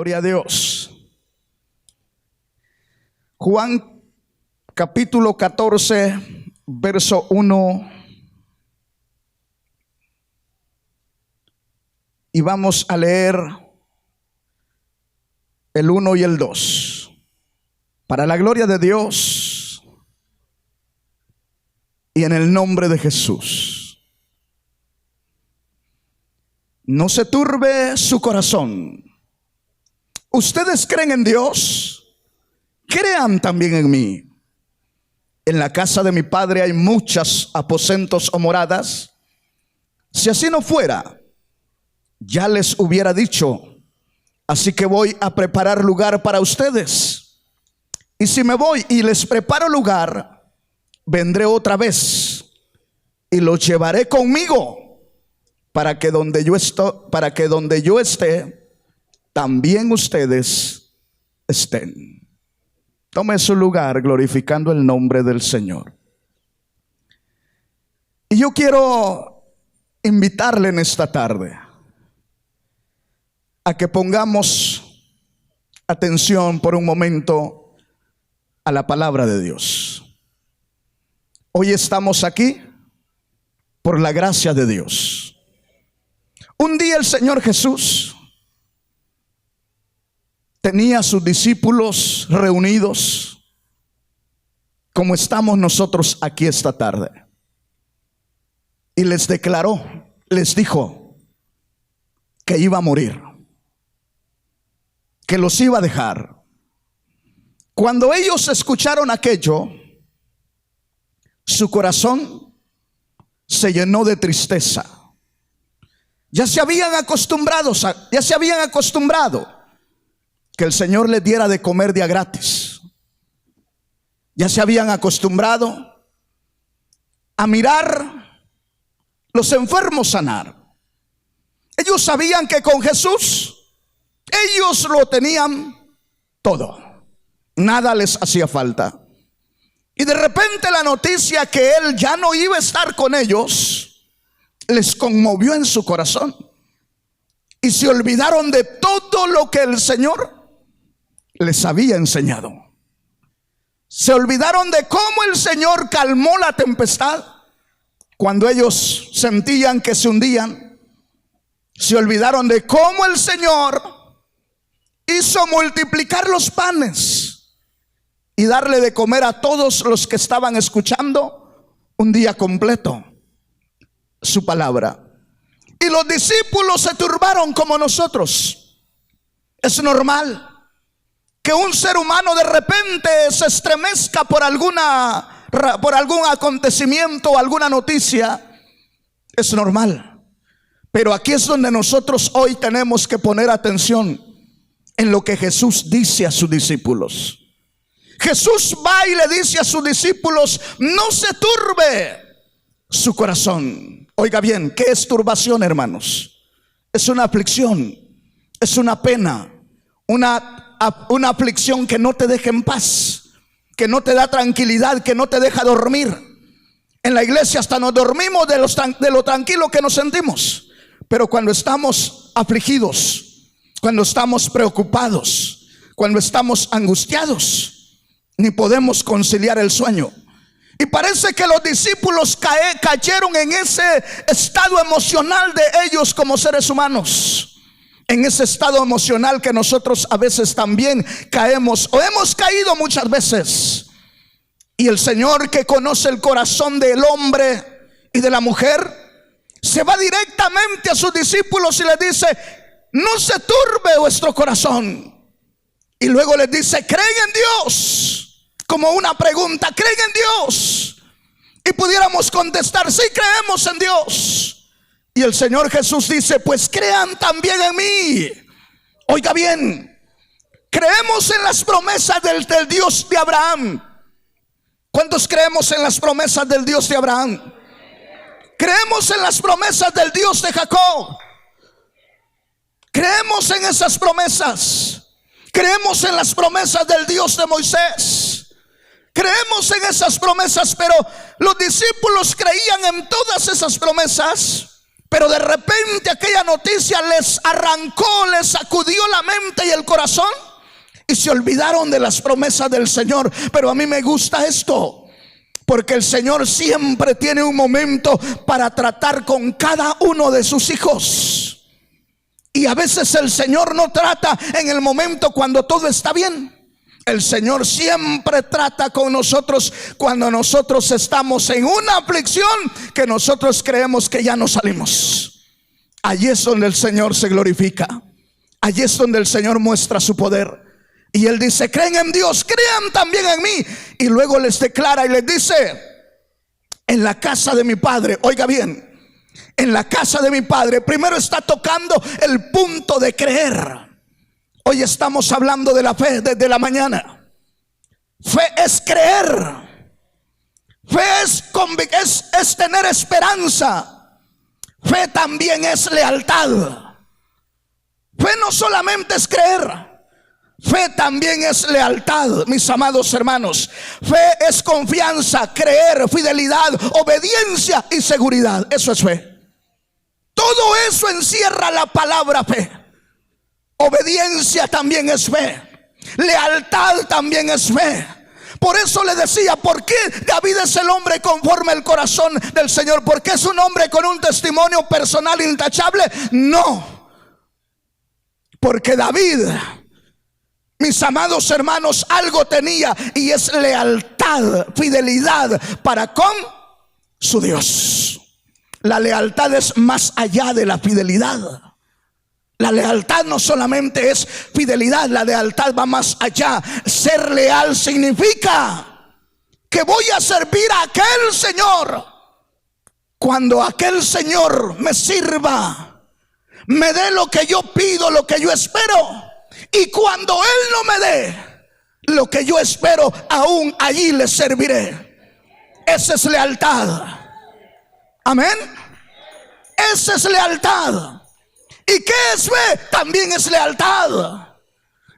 Gloria a Dios. Juan capítulo 14, verso 1. Y vamos a leer el 1 y el 2. Para la gloria de Dios y en el nombre de Jesús. No se turbe su corazón. Ustedes creen en Dios, crean también en mí. En la casa de mi Padre hay muchos aposentos o moradas. Si así no fuera, ya les hubiera dicho. Así que voy a preparar lugar para ustedes. Y si me voy y les preparo lugar, vendré otra vez y los llevaré conmigo, para que donde yo esté, también ustedes estén. Tome su lugar glorificando el nombre del Señor. Y yo quiero invitarle en esta tarde a que pongamos atención por un momento a la palabra de Dios. Hoy estamos aquí por la gracia de Dios. Un día el Señor Jesús tenía a sus discípulos reunidos como estamos nosotros aquí esta tarde. Y les declaró, les dijo que iba a morir, que los iba a dejar. Cuando ellos escucharon aquello, su corazón se llenó de tristeza. Ya se habían acostumbrado que el Señor les diera de comer de a gratis. Ya se habían acostumbrado a mirar los enfermos sanar. Ellos sabían que con Jesús ellos lo tenían todo, nada les hacía falta. Y de repente la noticia que Él ya no iba a estar con ellos les conmovió en su corazón. Y se olvidaron de todo lo que el Señor les había enseñado. Se olvidaron de cómo el Señor calmó la tempestad cuando ellos sentían que se hundían. Se olvidaron de cómo el Señor hizo multiplicar los panes y darle de comer a todos los que estaban escuchando un día completo su palabra. Y los discípulos se turbaron como nosotros. Es normal que un ser humano de repente se estremezca por algún acontecimiento o alguna noticia. Es normal. Pero aquí es donde nosotros hoy tenemos que poner atención en lo que Jesús dice a sus discípulos. Jesús va y le dice a sus discípulos: no se turbe su corazón. Oiga bien, ¿qué es turbación, hermanos? Es una aflicción, es una pena, una aflicción que no te deja en paz, que no te da tranquilidad, que no te deja dormir. En la iglesia hasta nos dormimos de lo tranquilo que nos sentimos. Pero cuando estamos afligidos, cuando estamos preocupados, cuando estamos angustiados, ni podemos conciliar el sueño. Y parece que los discípulos cayeron en ese estado emocional de ellos como seres humanos. En ese estado emocional que nosotros a veces también caemos o hemos caído muchas veces. Y el Señor, que conoce el corazón del hombre y de la mujer, se va directamente a sus discípulos y les dice: no se turbe vuestro corazón. Y luego les dice: creen en Dios. Como una pregunta, ¿creen en Dios? Y pudiéramos contestar: sí, creemos en Dios. Y el Señor Jesús dice: pues crean también en mí. Oiga bien, creemos en las promesas del Dios de Abraham. ¿Cuántos creemos en las promesas del Dios de Abraham? Creemos en las promesas del Dios de Jacob. Creemos en esas promesas. Creemos en las promesas del Dios de Moisés. Creemos en esas promesas, pero los discípulos creían en todas esas promesas, Pero de repente aquella noticia les arrancó, les sacudió la mente y el corazón, y se olvidaron de las promesas del Señor. Pero a mí me gusta esto, porque el Señor siempre tiene un momento para tratar con cada uno de sus hijos. Y a veces el Señor no trata en el momento cuando todo está bien. El Señor siempre trata con nosotros cuando nosotros estamos en una aflicción que nosotros creemos que ya no salimos. Allí es donde el Señor se glorifica. Allí es donde el Señor muestra su poder. Y Él dice: creen en Dios, crean también en mí. Y luego les declara y les dice: en la casa de mi Padre, oiga bien, en la casa de mi Padre. Primero está tocando el punto de creer. Hoy estamos hablando de la fe desde la mañana. Fe es creer. Fe es tener esperanza. Fe también es lealtad. Fe no solamente es creer, fe también es lealtad, mis amados hermanos. Fe es confianza, creer, fidelidad, obediencia y seguridad. Eso es fe. Todo eso encierra la palabra fe. Obediencia también es fe. Lealtad también es fe. Por eso le decía, ¿por qué David es el hombre conforme al corazón del Señor? ¿Porque es un hombre con un testimonio personal intachable? No. Porque David, mis amados hermanos, algo tenía, y es lealtad, fidelidad para con su Dios. La lealtad es más allá de la fidelidad. La lealtad no solamente es fidelidad, la lealtad va más allá. Ser leal significa que voy a servir a aquel Señor cuando aquel Señor me sirva, me dé lo que yo pido, lo que yo espero. Y cuando Él no me dé lo que yo espero, aún allí le serviré. Esa es lealtad. Amén. Esa es lealtad. ¿Y qué es fe? También es lealtad.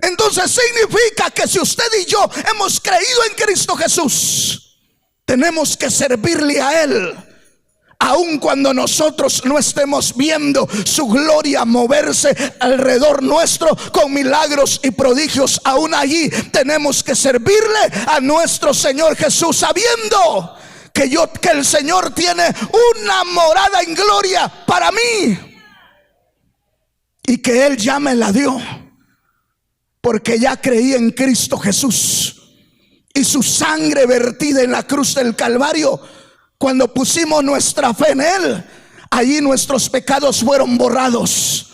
Entonces significa que si usted y yo hemos creído en Cristo Jesús, tenemos que servirle a Él, aun cuando nosotros no estemos viendo su gloria moverse alrededor nuestro con milagros y prodigios. Aún allí tenemos que servirle a nuestro Señor Jesús, sabiendo que el Señor tiene una morada en gloria para mí, y que Él ya me la dio, porque ya creí en Cristo Jesús y su sangre vertida en la cruz del Calvario. Cuando pusimos nuestra fe en Él, allí nuestros pecados fueron borrados,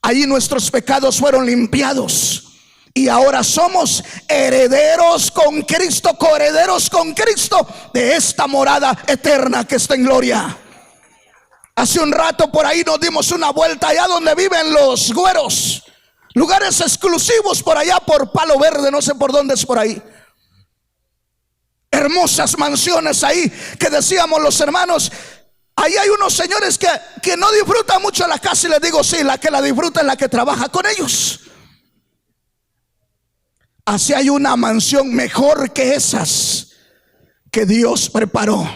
allí nuestros pecados fueron limpiados, y ahora somos herederos con Cristo, coherederos con Cristo de esta morada eterna que está en gloria. Hace un rato por ahí nos dimos una vuelta allá donde viven los güeros, lugares exclusivos por allá por Palo Verde, no sé por dónde es por ahí. Hermosas mansiones ahí que decíamos los hermanos, ahí hay unos señores que no disfrutan mucho la casa, y les digo, sí, la que la disfruta es la que trabaja con ellos. Así hay una mansión mejor que esas que Dios preparó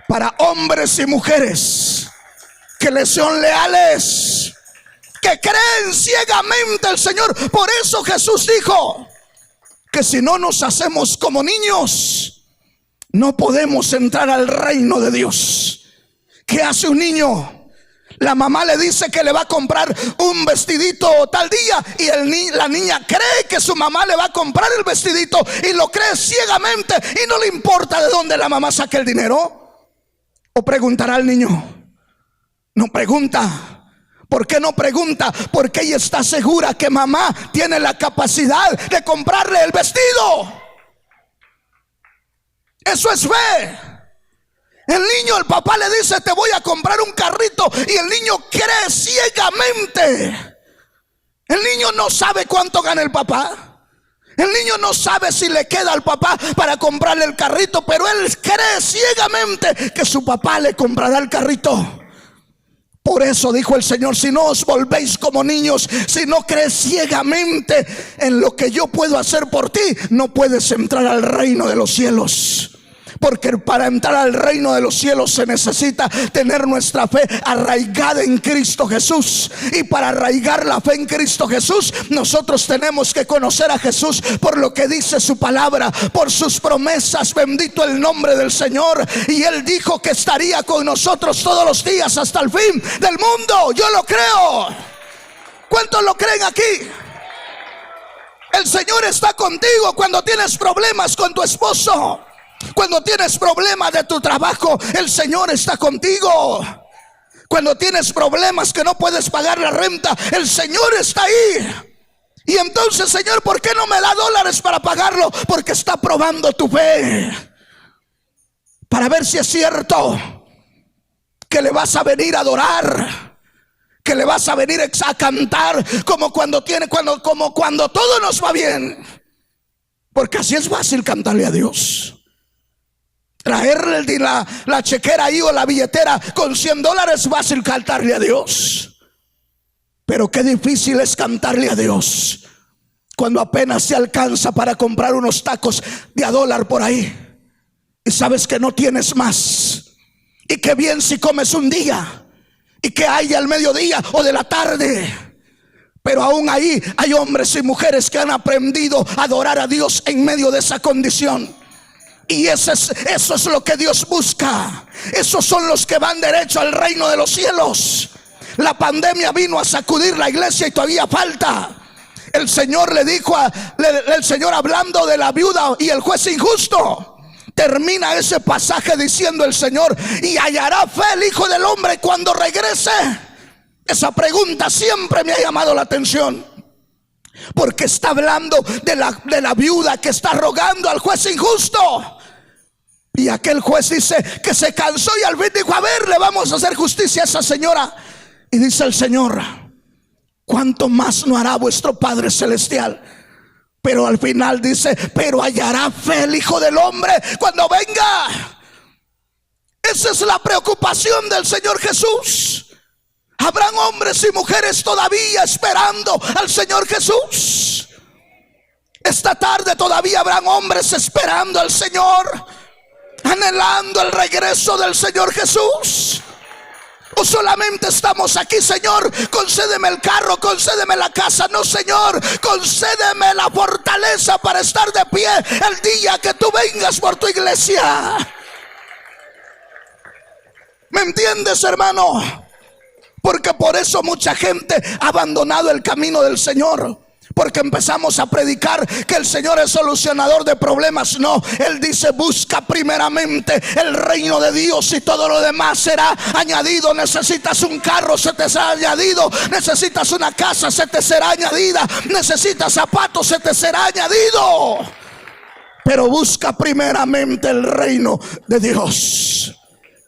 para hombres y mujeres que le son leales, que creen ciegamente al Señor. Por eso Jesús dijo que si no nos hacemos como niños, no podemos entrar al reino de Dios. ¿Qué hace un niño? La mamá le dice que le va a comprar un vestidito tal día, y la niña cree que su mamá le va a comprar el vestidito, y lo cree ciegamente, y no le importa de dónde la mamá saque el dinero. ¿O preguntará el niño? No pregunta. ¿Por qué no pregunta? Porque ella está segura que mamá tiene la capacidad de comprarle el vestido. Eso es fe. El niño, el papá le dice, te voy a comprar un carrito, y el niño cree ciegamente. El niño no sabe cuánto gana el papá. El niño no sabe si le queda al papá para comprarle el carrito, pero él cree ciegamente que su papá le comprará el carrito. Por eso dijo el Señor: si no os volvéis como niños, si no crees ciegamente en lo que yo puedo hacer por ti, no puedes entrar al reino de los cielos. Porque para entrar al reino de los cielos se necesita tener nuestra fe arraigada en Cristo Jesús. Y para arraigar la fe en Cristo Jesús, nosotros tenemos que conocer a Jesús por lo que dice su palabra, por sus promesas. Bendito el nombre del Señor. Y Él dijo que estaría con nosotros todos los días hasta el fin del mundo. Yo lo creo. ¿Cuántos lo creen aquí? El Señor está contigo cuando tienes problemas con tu esposo. Cuando tienes problemas de tu trabajo, el Señor está contigo. Cuando tienes problemas que no puedes pagar la renta, el Señor está ahí. Y entonces, Señor, ¿por qué no me da dólares para pagarlo? Porque está probando tu fe, para ver si es cierto que le vas a venir a adorar, que le vas a venir a cantar como cuando todo nos va bien. Porque así es fácil cantarle a Dios. Traerle la chequera ahí o la billetera con $100 es fácil cantarle a Dios. Pero qué difícil es cantarle a Dios cuando apenas se alcanza para comprar unos tacos de $1 por ahí. Y sabes que no tienes más. Y qué bien si comes un día y que haya al mediodía o de la tarde. Pero aún ahí hay hombres y mujeres que han aprendido a adorar a Dios en medio de esa condición. Y eso es lo que Dios busca. Esos son los que van derecho al reino de los cielos. La pandemia vino a sacudir la iglesia y todavía falta. El Señor le dijo el Señor, hablando de la viuda y el juez injusto, termina ese pasaje diciendo el Señor: y hallará fe el Hijo del Hombre cuando regrese. Esa pregunta siempre me ha llamado la atención, porque está hablando de la viuda que está rogando al juez injusto. Y aquel juez dice que se cansó y al fin dijo: a ver, le vamos a hacer justicia a esa señora. Y dice el Señor: ¿cuánto más no hará vuestro Padre Celestial? Pero al final dice: pero hallará fe el Hijo del Hombre cuando venga. Esa es la preocupación del Señor Jesús. Habrán hombres y mujeres todavía esperando al Señor Jesús. Esta tarde todavía habrán hombres esperando al Señor, anhelando el regreso del Señor Jesús. O solamente estamos aquí: Señor, concédeme el carro, concédeme la casa. No, Señor, concédeme la fortaleza para estar de pie el día que tú vengas por tu iglesia. ¿Me entiendes, hermano? Porque por eso mucha gente ha abandonado el camino del Señor. Porque empezamos a predicar que el Señor es solucionador de problemas. No, Él dice: busca primeramente el reino de Dios y todo lo demás será añadido. Necesitas un carro, se te será añadido. Necesitas una casa, se te será añadida. Necesitas zapatos, se te será añadido. Pero busca primeramente el reino de Dios.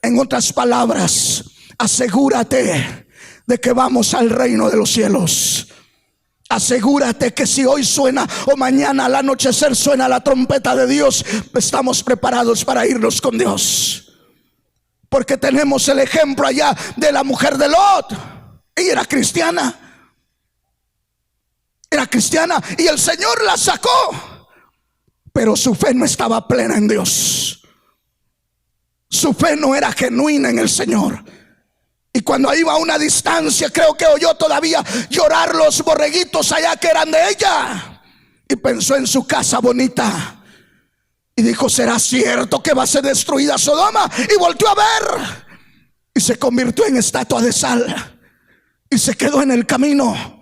En otras palabras, asegúrate de que vamos al reino de los cielos. Asegúrate que si hoy suena o mañana al anochecer suena la trompeta de Dios, estamos preparados para irnos con Dios. Porque tenemos el ejemplo allá de la mujer de Lot. Ella era cristiana. Era cristiana y el Señor la sacó. Pero su fe no estaba plena en Dios. Su fe no era genuina en el Señor. Y cuando iba a una distancia, creo que oyó todavía llorar los borreguitos allá que eran de ella. Y pensó en su casa bonita. Y dijo: ¿será cierto que va a ser destruida Sodoma? Y volteó a ver. Y se convirtió en estatua de sal. Y se quedó en el camino.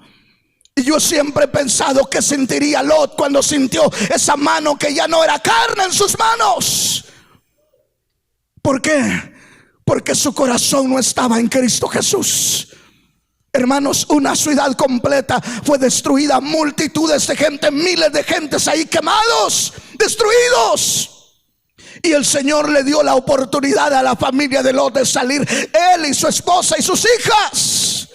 Y yo siempre he pensado que sentiría Lot cuando sintió esa mano que ya no era carne en sus manos. ¿Por qué? Porque su corazón no estaba en Cristo Jesús. Hermanos, una ciudad completa fue destruida. Multitudes de gente, miles de gentes ahí quemados, destruidos. Y el Señor le dio la oportunidad a la familia de Lot de salir, él y su esposa y sus hijas,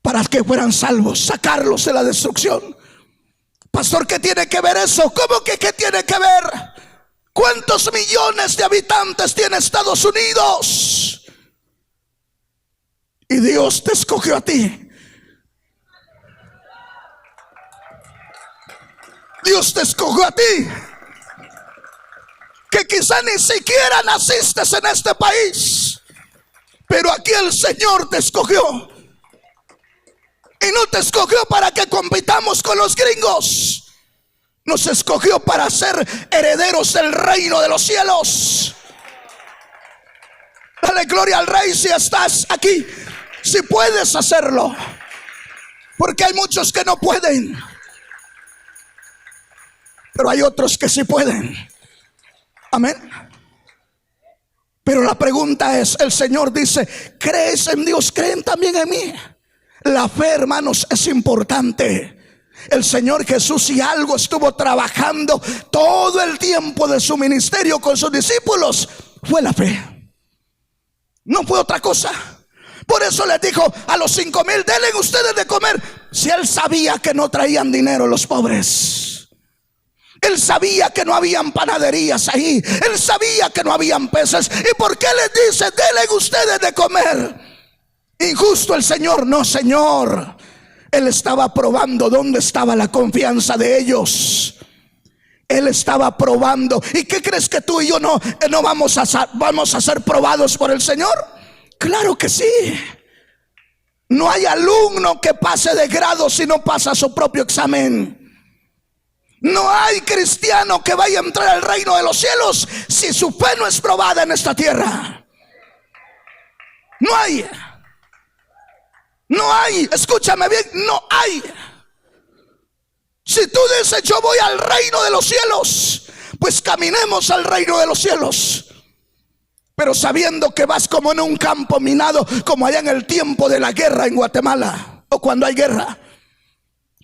para que fueran salvos, sacarlos de la destrucción. Pastor, ¿qué tiene que ver eso? ¿Cómo que qué tiene que ver? ¿Cuántos millones de habitantes tiene Estados Unidos? Y Dios te escogió a ti. Dios te escogió a ti. que quizá ni siquiera naciste en este país, pero aquí el Señor te escogió. Y no te escogió para que compitamos con los gringos. Nos escogió para ser herederos del reino de los cielos. Dale gloria al Rey si estás aquí, si puedes hacerlo, porque hay muchos que no pueden, pero hay otros que sí pueden. Amén. Pero la pregunta es, el Señor dice: ¿crees en Dios? ¿Creen también en mí? La fe, hermanos, es importante. El Señor Jesús, si algo estuvo trabajando todo el tiempo de su ministerio con sus discípulos, fue la fe. No fue otra cosa. Por eso les dijo a los 5,000: denle ustedes de comer. Si él sabía que no traían dinero los pobres, él sabía que no habían panaderías ahí, él sabía que no habían peces. ¿Y por qué les dice: denle ustedes de comer? Injusto el Señor. No, Señor, Él estaba probando dónde estaba la confianza de ellos. Él estaba probando. ¿Y qué crees que tú y yo no vamos a ser probados por el Señor? Claro que sí. No hay alumno que pase de grado si no pasa su propio examen. No hay cristiano que vaya a entrar al reino de los cielos si su fe no es probada en esta tierra. No hay. No hay, escúchame bien, no hay. Si tú dices: yo voy al reino de los cielos, pues caminemos al reino de los cielos, pero sabiendo que vas como en un campo minado, como allá en el tiempo de la guerra en Guatemala, o cuando hay guerra,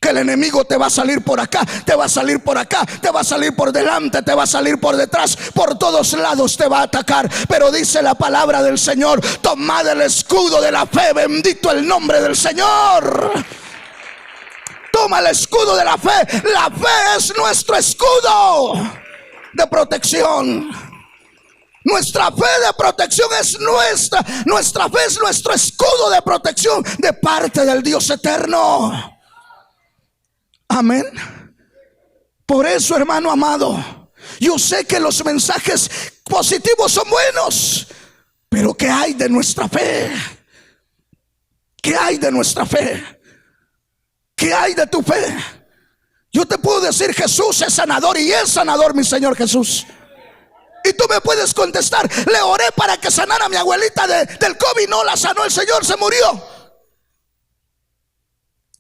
que el enemigo te va a salir por acá, te va a salir por acá, te va a salir por delante, te va a salir por detrás, por todos lados te va a atacar. Pero dice la palabra del Señor: tomad el escudo de la fe. Bendito el nombre del Señor. Toma el escudo de la fe. La fe es nuestro escudo de protección. Nuestra fe de protección es nuestra fe es nuestro escudo de protección de parte del Dios eterno. Amén. Por eso, hermano amado, yo sé que los mensajes positivos son buenos, pero ¿qué hay de nuestra fe? ¿Qué hay de nuestra fe? ¿Qué hay de tu fe? Yo te puedo decir: Jesús es sanador, y es sanador mi Señor Jesús. Y tú me puedes contestar: le oré para que sanara a mi abuelita del COVID, no la sanó el Señor, se murió.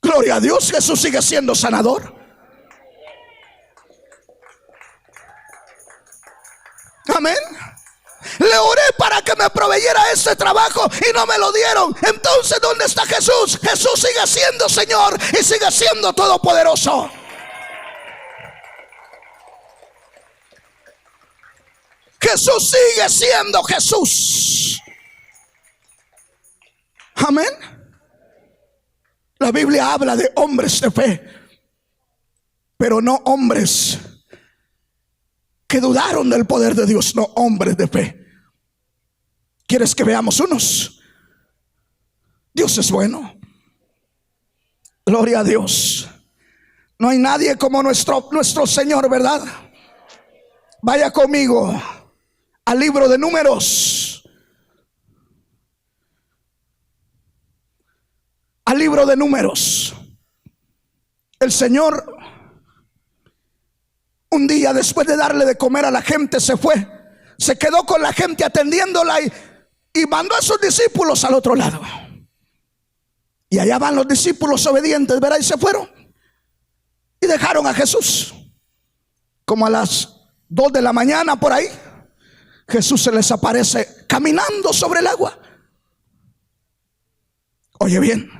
Gloria a Dios, Jesús sigue siendo sanador. Amén. Le oré para que me proveyera este trabajo y no me lo dieron. Entonces, ¿dónde está Jesús? Jesús sigue siendo Señor y sigue siendo todopoderoso. Jesús sigue siendo Jesús. Amén. La Biblia habla de hombres de fe, pero no hombres que dudaron del poder de Dios, no, hombres de fe. ¿Quieres que veamos unos? Dios es bueno. Gloria a Dios. No hay nadie como nuestro Señor, ¿verdad? Vaya conmigo al libro de Números. Al libro de Números. El Señor, un día después de darle de comer a la gente, se fue. Se quedó con la gente atendiéndola y mandó a sus discípulos al otro lado. Y allá van los discípulos obedientes, ¿verdad? Y se fueron y dejaron a Jesús. Como a las 2 de la mañana por ahí, Jesús se les aparece caminando sobre el agua. Oye bien.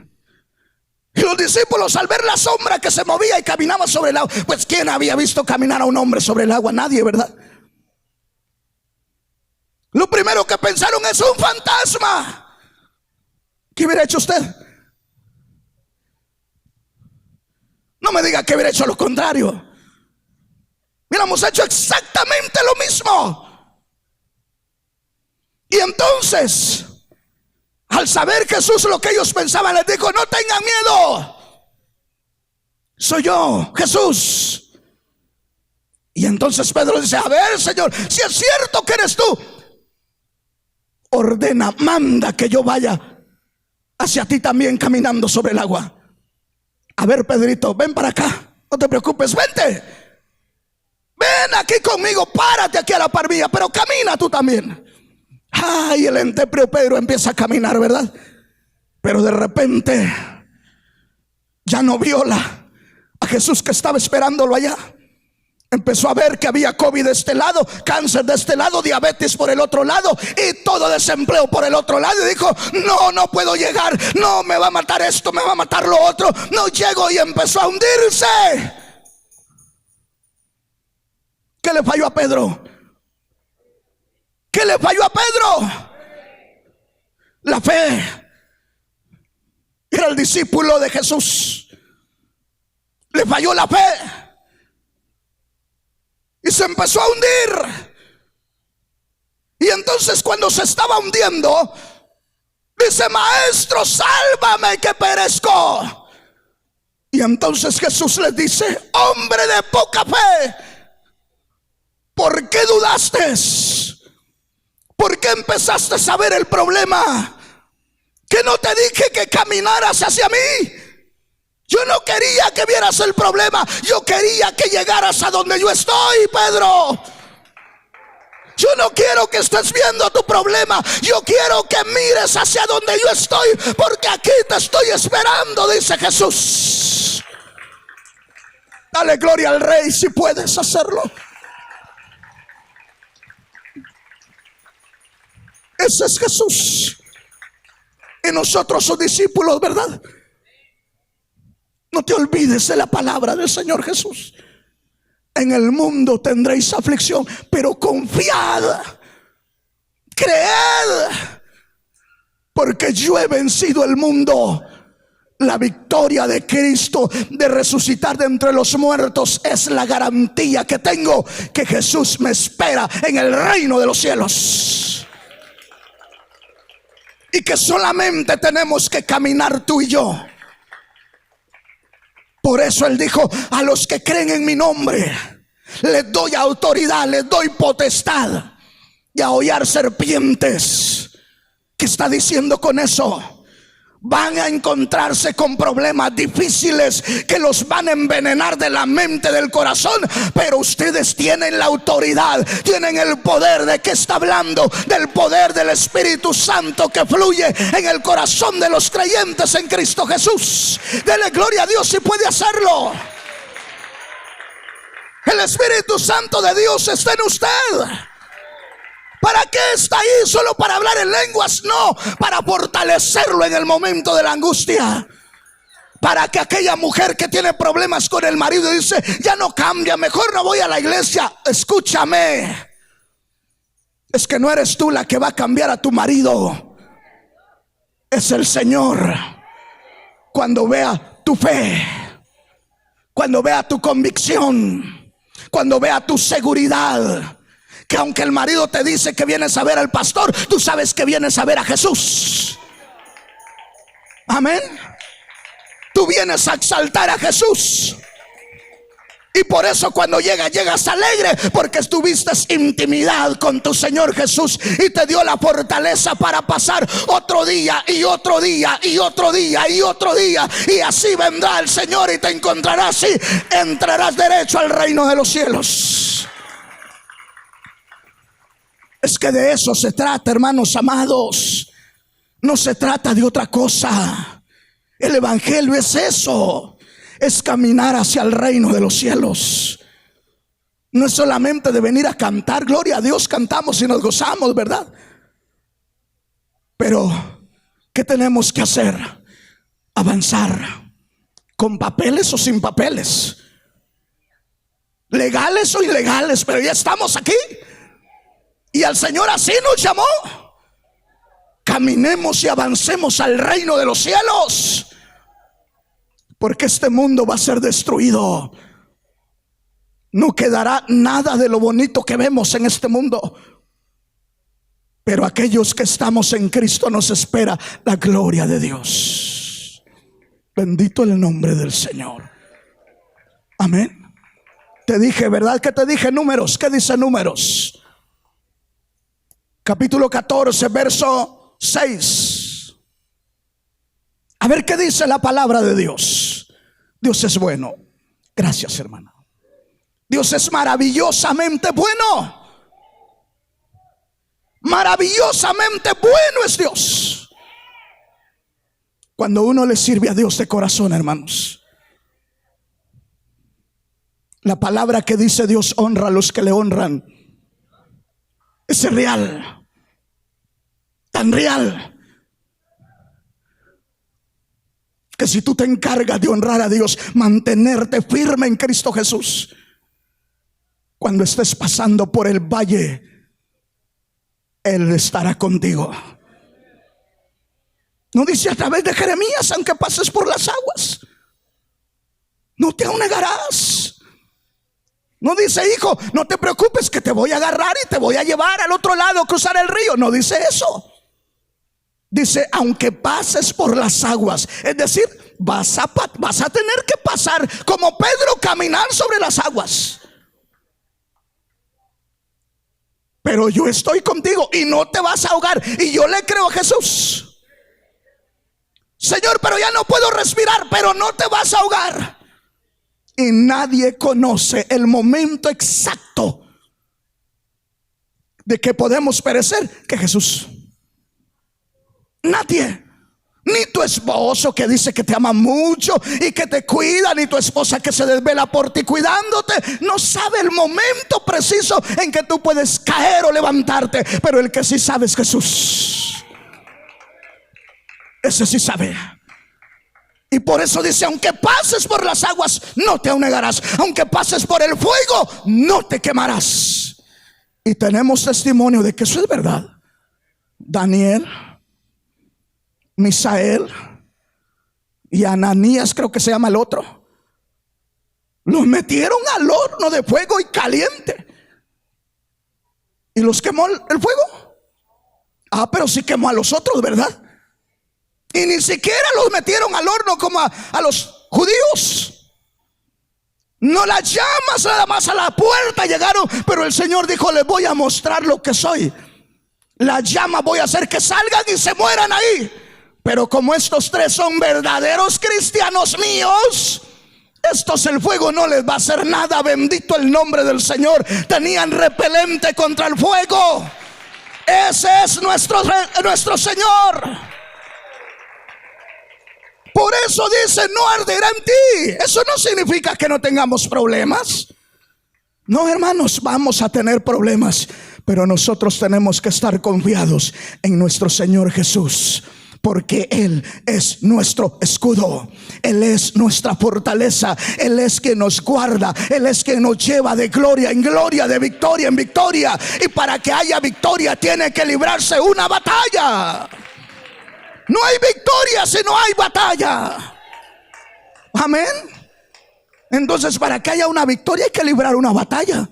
Y los discípulos, al ver la sombra que se movía y caminaba sobre el agua, pues ¿quién había visto caminar a un hombre sobre el agua? Nadie, ¿verdad? Lo primero que pensaron: es un fantasma. ¿Qué hubiera hecho usted? No me diga que hubiera hecho lo contrario. Hubiéramos hecho exactamente lo mismo. Y entonces, al saber Jesús lo que ellos pensaban, les dijo: no tengan miedo, soy yo, Jesús. Y entonces Pedro dice: a ver, Señor, si es cierto que eres tú, ordena, manda que yo vaya hacia ti también caminando sobre el agua. A ver, Pedrito, ven para acá, no te preocupes, vente, ven aquí conmigo, párate aquí a la par mía, pero camina tú también. Ay, el entéprio Pedro empieza a caminar, ¿verdad? Pero de repente ya no viola a Jesús que estaba esperándolo allá. Empezó a ver que había COVID de este lado, cáncer de este lado, diabetes por el otro lado y todo desempleo por el otro lado. Y dijo: no puedo llegar, no, me va a matar esto, me va a matar lo otro, no llego. Y empezó a hundirse. ¿Qué le falló a Pedro? ¿Qué le falló a Pedro? La fe. Era el discípulo de Jesús. Le falló la fe y se empezó a hundir. Y entonces, cuando se estaba hundiendo, dice: maestro, sálvame que perezco. Y entonces Jesús le dice: hombre de poca fe, ¿por qué dudaste? ¿Por qué empezaste a ver el problema? ¿Que no te dije que caminaras hacia mí? Yo no quería que vieras el problema, yo quería que llegaras a donde yo estoy, Pedro. Yo no quiero que estés viendo tu problema, yo quiero que mires hacia donde yo estoy, porque aquí te estoy esperando, dice Jesús. Dale gloria al Rey si puedes hacerlo. Ese es Jesús. Y nosotros sus discípulos, ¿verdad? No te olvides de la palabra del Señor Jesús. En el mundo tendréis aflicción, pero confiad, creed, porque yo he vencido el mundo. La victoria de Cristo de resucitar de entre los muertos es la garantía que tengo, que Jesús me espera en el reino de los cielos. Y que solamente tenemos que caminar tú y yo. Por eso Él dijo: a los que creen en mi nombre les doy autoridad, les doy potestad de hollar serpientes. ¿Qué está diciendo con eso? Van a encontrarse con problemas difíciles que los van a envenenar de la mente, del corazón, pero ustedes tienen la autoridad, tienen el poder. ¿De qué está hablando? Del poder del Espíritu Santo que fluye en el corazón de los creyentes en Cristo Jesús. Dele gloria a Dios si puede hacerlo. El Espíritu Santo de Dios está en usted. ¿Para qué está ahí? ¿Solo para hablar en lenguas? No, para fortalecerlo en el momento de la angustia. Para que aquella mujer que tiene problemas con el marido y dice: ya no cambia, mejor no voy a la iglesia. Escúchame, es que no eres tú la que va a cambiar a tu marido, es el Señor. Cuando vea tu fe, cuando vea tu convicción, cuando vea tu seguridad, que aunque el marido te dice que vienes a ver al pastor, tú sabes que vienes a ver a Jesús. Amén. Tú vienes a exaltar a Jesús. Y por eso cuando llegas alegre, porque tuviste intimidad con tu Señor Jesús y te dio la fortaleza para pasar otro día y otro día y otro día y otro día. Y así vendrá el Señor y te encontrará así. Entrarás derecho al reino de los cielos. Es que de eso se trata, hermanos amados. No se trata de otra cosa. El evangelio es eso. Es caminar hacia el reino de los cielos. No es solamente de venir a cantar. Gloria a Dios, cantamos y nos gozamos, ¿verdad? Pero ¿qué tenemos que hacer? Avanzar. ¿Con papeles o sin papeles? ¿Legales o ilegales? Pero ya estamos aquí. Y el Señor así nos llamó. Caminemos y avancemos al reino de los cielos. Porque este mundo va a ser destruido. No quedará nada de lo bonito que vemos en este mundo. Pero aquellos que estamos en Cristo nos espera la gloria de Dios. Bendito el nombre del Señor. Amén. Te dije, ¿verdad que te dije Números? ¿Qué dice Números? Capítulo 14, verso 6. A ver qué dice la palabra de Dios. Dios es bueno. Gracias, hermana. Dios es maravillosamente bueno. Maravillosamente bueno es Dios. Cuando uno le sirve a Dios de corazón, hermanos. La palabra que dice Dios honra a los que le honran es real. Tan real que si tú te encargas de honrar a Dios, mantenerte firme en Cristo Jesús, cuando estés pasando por el valle, Él estará contigo. No dice a través de Jeremías, aunque pases por las aguas, no te anegarás. No dice, hijo, no te preocupes que te voy a agarrar y te voy a llevar al otro lado, cruzar el río. No dice eso. Dice, aunque pases por las aguas. Es decir, vas a tener que pasar como Pedro, caminar sobre las aguas. Pero yo estoy contigo y no te vas a ahogar. Y yo le creo a Jesús. Señor, pero ya no puedo respirar. Pero no te vas a ahogar. Y nadie conoce el momento exacto de que podemos perecer que Jesús. Nadie. Ni tu esposo que dice que te ama mucho y que te cuida, ni tu esposa que se desvela por ti cuidándote, no sabe el momento preciso en que tú puedes caer o levantarte. Pero el que sí sabe es Jesús. Ese sí sabe. Y por eso dice, aunque pases por las aguas, no te anegarás. Aunque pases por el fuego, no te quemarás. Y tenemos testimonio de que eso es verdad. Daniel, Misael y Ananías, creo que se llama el otro, los metieron al horno de fuego y caliente. ¿Y los quemó el fuego? Ah, pero sí quemó a los otros, ¿verdad? Y ni siquiera los metieron al horno como a los judíos. No, las llamas nada más a la puerta llegaron. Pero el Señor dijo, les voy a mostrar lo que soy. Las llamas voy a hacer que salgan y se mueran ahí. Pero como estos tres son verdaderos cristianos míos, estos el fuego no les va a hacer nada. Bendito el nombre del Señor. Tenían repelente contra el fuego. Ese es nuestro Señor. Por eso dice, no arderá en ti. Eso no significa que no tengamos problemas. No, hermanos, vamos a tener problemas, pero nosotros tenemos que estar confiados en nuestro Señor Jesús, porque Él es nuestro escudo. Él es nuestra fortaleza. Él es quien nos guarda. Él es quien nos lleva de gloria en gloria, de victoria en victoria. Y para que haya victoria tiene que librarse una batalla. No hay victoria si no hay batalla. Amén. Entonces, para que haya una victoria hay que librar una batalla.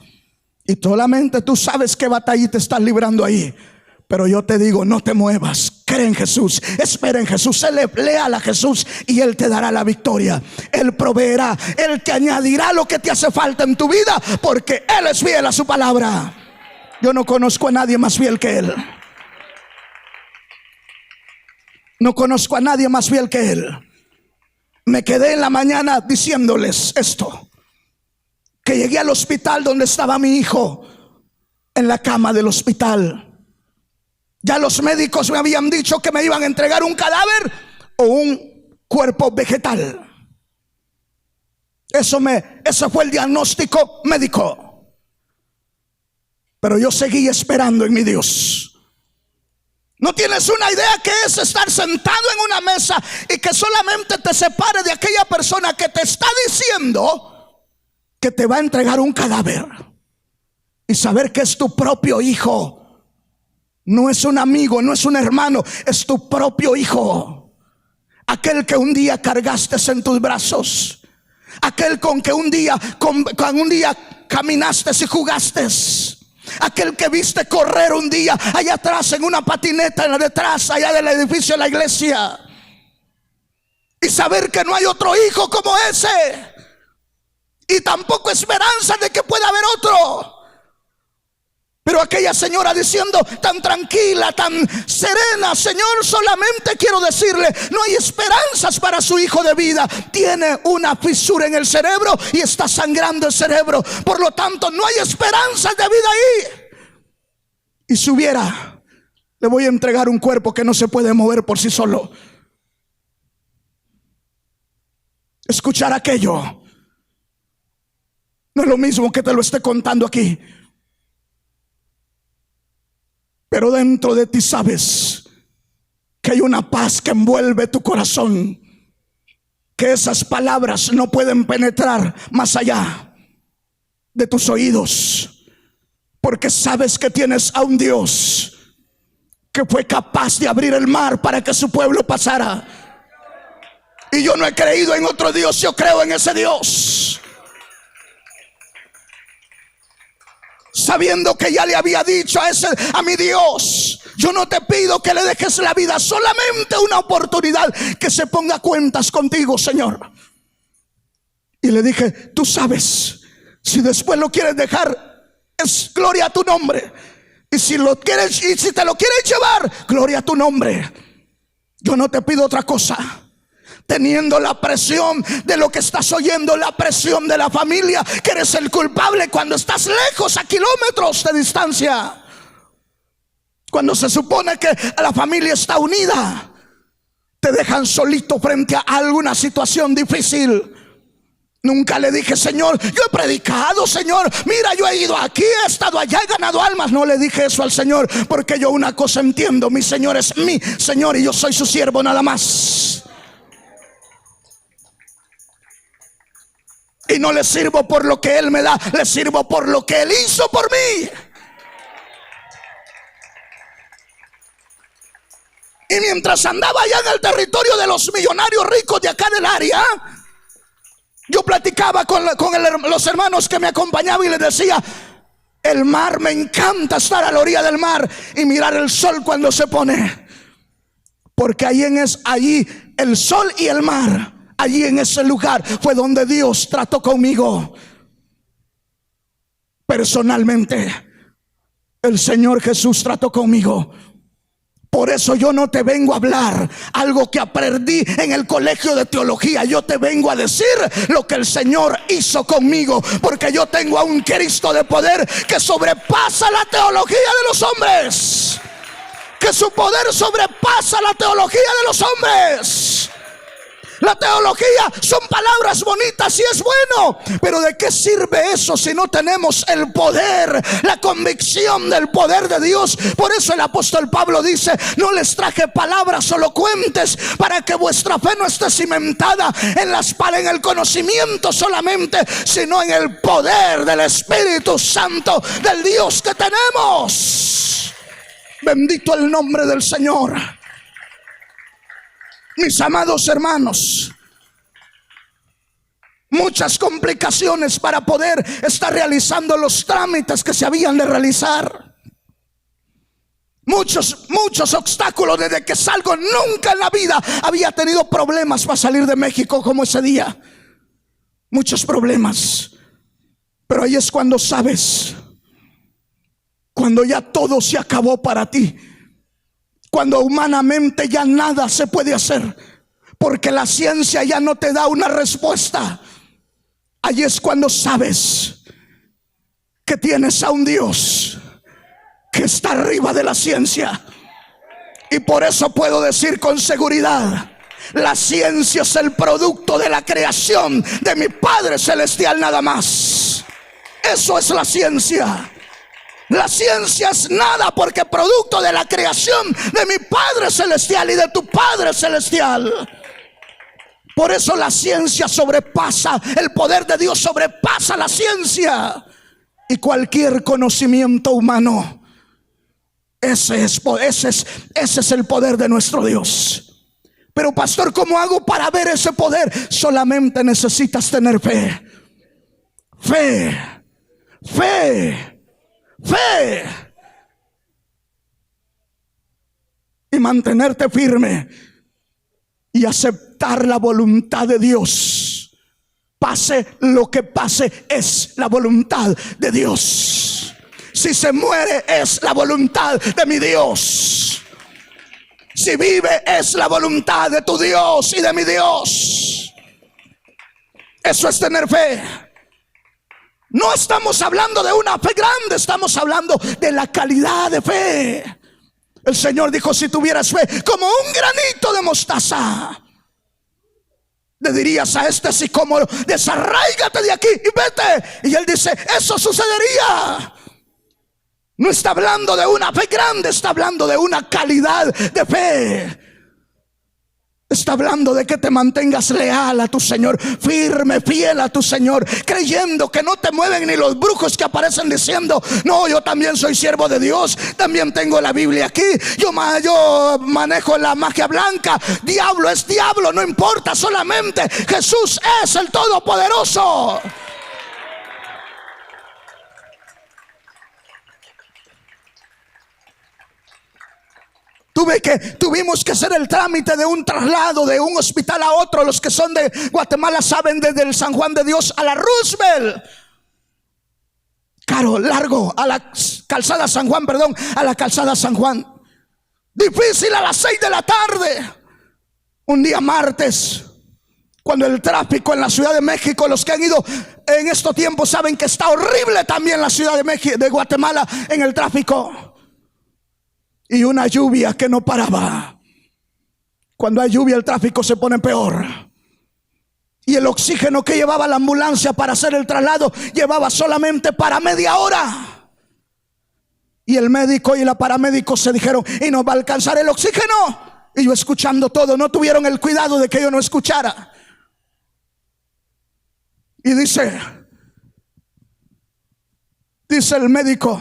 Y solamente tú sabes qué batalla te estás librando ahí. Pero yo te digo, no te muevas. Cree en Jesús, espera en Jesús, léala a Jesús y Él te dará la victoria. Él proveerá, Él te añadirá lo que te hace falta en tu vida, porque Él es fiel a su palabra. Yo no conozco a nadie más fiel que Él. No conozco a nadie más fiel que Él. Me quedé en la mañana diciéndoles esto, que llegué al hospital donde estaba mi hijo, en la cama del hospital. Ya los médicos me habían dicho que me iban a entregar un cadáver o un cuerpo vegetal. Ese fue el diagnóstico médico. Pero yo seguí esperando en mi Dios. No tienes una idea que es estar sentado en una mesa y que solamente te separe de aquella persona que te está diciendo que te va a entregar un cadáver, y saber que es tu propio hijo. No es un amigo, no es un hermano, es tu propio hijo. Aquel que un día cargaste en tus brazos. Aquel con que un día caminaste y jugaste. Aquel que viste correr un día allá atrás en una patineta, detrás allá del edificio de la iglesia. Y saber que no hay otro hijo como ese. y tampoco esperanza de que pueda haber otro. Pero aquella señora diciendo tan tranquila, tan serena: Señor, solamente quiero decirle, no hay esperanzas para su hijo de vida. Tiene una fisura en el cerebro y está sangrando el cerebro. Por lo tanto, no hay esperanzas de vida ahí. Y si hubiera, le voy a entregar un cuerpo que no se puede mover por sí solo. Escuchar aquello no es lo mismo que te lo esté contando aquí. Pero dentro de ti sabes que hay una paz que envuelve tu corazón, que esas palabras no pueden penetrar más allá de tus oídos, porque sabes que tienes a un Dios que fue capaz de abrir el mar para que su pueblo pasara. Y yo no he creído en otro Dios, yo creo en ese Dios. Sabiendo que ya le había dicho a mi Dios: yo no te pido que le dejes la vida, solamente una oportunidad, que se ponga a cuentas contigo, Señor. Y le dije: tú sabes, si después lo quieres dejar, es gloria a tu nombre. Y si lo quieres, y si te lo quieres llevar, gloria a tu nombre. Yo no te pido otra cosa. Teniendo la presión de lo que estás oyendo, la presión de la familia, que eres el culpable cuando estás lejos, a kilómetros de distancia, cuando se supone que la familia está unida, te dejan solito frente a alguna situación difícil. Nunca le dije: Señor, yo he predicado, Señor, mira, yo he ido aquí, he estado allá, he ganado almas. No le dije eso al Señor, porque yo una cosa entiendo: mi Señor es mi Señor y yo soy su siervo nada más. Y no le sirvo por lo que Él me da, le sirvo por lo que Él hizo por mí. Y mientras andaba allá en el territorio de los millonarios ricos de acá del área, yo platicaba con los hermanos que me acompañaban y les decía: el mar, me encanta estar a la orilla del mar y mirar el sol cuando se pone, porque allí el sol y el mar, allí en ese lugar fue donde Dios trató conmigo personalmente. El Señor Jesús trató conmigo. Por eso yo no te vengo a hablar algo que aprendí en el colegio de teología. Yo te vengo a decir lo que el Señor hizo conmigo, porque yo tengo a un Cristo de poder que sobrepasa la teología de los hombres, que su poder sobrepasa la teología de los hombres. La teología son palabras bonitas y es bueno, pero ¿de qué sirve eso si no tenemos el poder, la convicción del poder de Dios? Por eso el apóstol Pablo dice: no les traje palabras elocuentes para que vuestra fe no esté cimentada en el conocimiento solamente, sino en el poder del Espíritu Santo del Dios que tenemos. Bendito el nombre del Señor. Mis amados hermanos, muchas complicaciones para poder estar realizando los trámites que se habían de realizar. Muchos obstáculos. Desde que salgo, nunca en la vida había tenido problemas para salir de México como ese día. Muchos problemas. Pero ahí es cuando sabes, cuando ya todo se acabó para ti, cuando humanamente ya nada se puede hacer, porque la ciencia ya no te da una respuesta. Allí es cuando sabes que tienes a un Dios que está arriba de la ciencia. Y por eso puedo decir con seguridad: la ciencia es el producto de la creación de mi Padre Celestial nada más. Eso es la ciencia. La ciencia es nada, porque producto de la creación de mi Padre Celestial y de tu Padre Celestial. Por eso la ciencia sobrepasa, el poder de Dios sobrepasa la ciencia y cualquier conocimiento humano. Ese es el poder de nuestro Dios. Pero pastor, ¿cómo hago para ver ese poder? Solamente necesitas tener fe. Fe y mantenerte firme y aceptar la voluntad de Dios pase lo que pase, es la voluntad de Dios. Si se muere, es la voluntad de mi Dios. Si vive, es la voluntad de tu Dios y de mi Dios. Eso es tener fe. No estamos hablando de una fe grande, estamos hablando de la calidad de fe. El Señor dijo: si tuvieras fe como un granito de mostaza, le dirías a este sicómoro: desarráigate de aquí y vete. Y él dice: eso sucedería. No está hablando de una fe grande, está hablando de una calidad de fe. Está hablando de que te mantengas leal a tu Señor, firme, fiel a tu Señor, creyendo que no te mueven ni los brujos que aparecen diciendo: no, yo también soy siervo de Dios, también tengo la Biblia aquí, yo manejo la magia blanca. Diablo es diablo, no importa, solamente Jesús es el Todopoderoso. Tuvimos que hacer el trámite de un traslado de un hospital a otro. Los que son de Guatemala saben, desde el San Juan de Dios a la Roosevelt. Caro, largo, a la calzada San Juan, a la calzada San Juan. Difícil a las 6 de la tarde. Un día martes, cuando el tráfico en la Ciudad de México, los que han ido en estos tiempos saben que está horrible también la Ciudad de México, de Guatemala, en el tráfico. Y una lluvia que no paraba. Cuando hay lluvia, el tráfico se pone peor. Y el oxígeno que llevaba la ambulancia para hacer el traslado llevaba solamente para media hora. Y el médico y la paramédico se dijeron: ¿y nos va a alcanzar el oxígeno? Y yo escuchando todo, no tuvieron el cuidado de que yo no escuchara. Y dice el médico: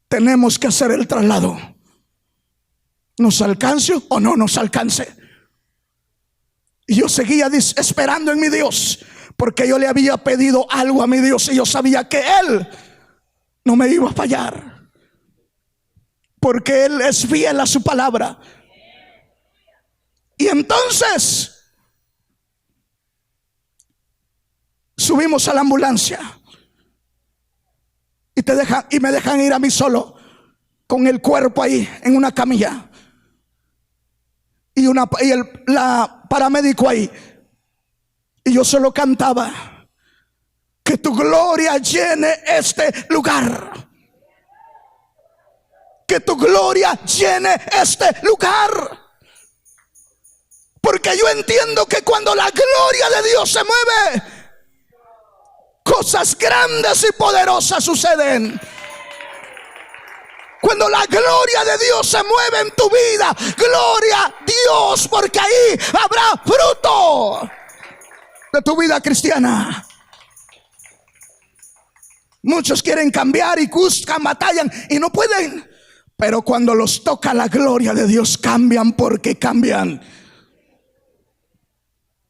tenemos que hacer el traslado, nos alcance o no nos alcance. Y yo seguía esperando en mi Dios, porque yo le había pedido algo a mi Dios y yo sabía que Él no me iba a fallar, porque Él es fiel a su palabra. Y entonces subimos a la ambulancia y me dejan ir a mí solo, con el cuerpo ahí en una camilla, y la paramédico ahí. Y yo solo cantaba: que tu gloria llene este lugar, que tu gloria llene este lugar. Porque yo entiendo que cuando la gloria de Dios se mueve, cosas grandes y poderosas suceden. Cuando la gloria de Dios se mueve en tu vida, gloria a Dios, porque ahí habrá fruto de tu vida cristiana. Muchos quieren cambiar y buscan, batallan y no pueden. Pero cuando los toca la gloria de Dios, cambian, porque cambian.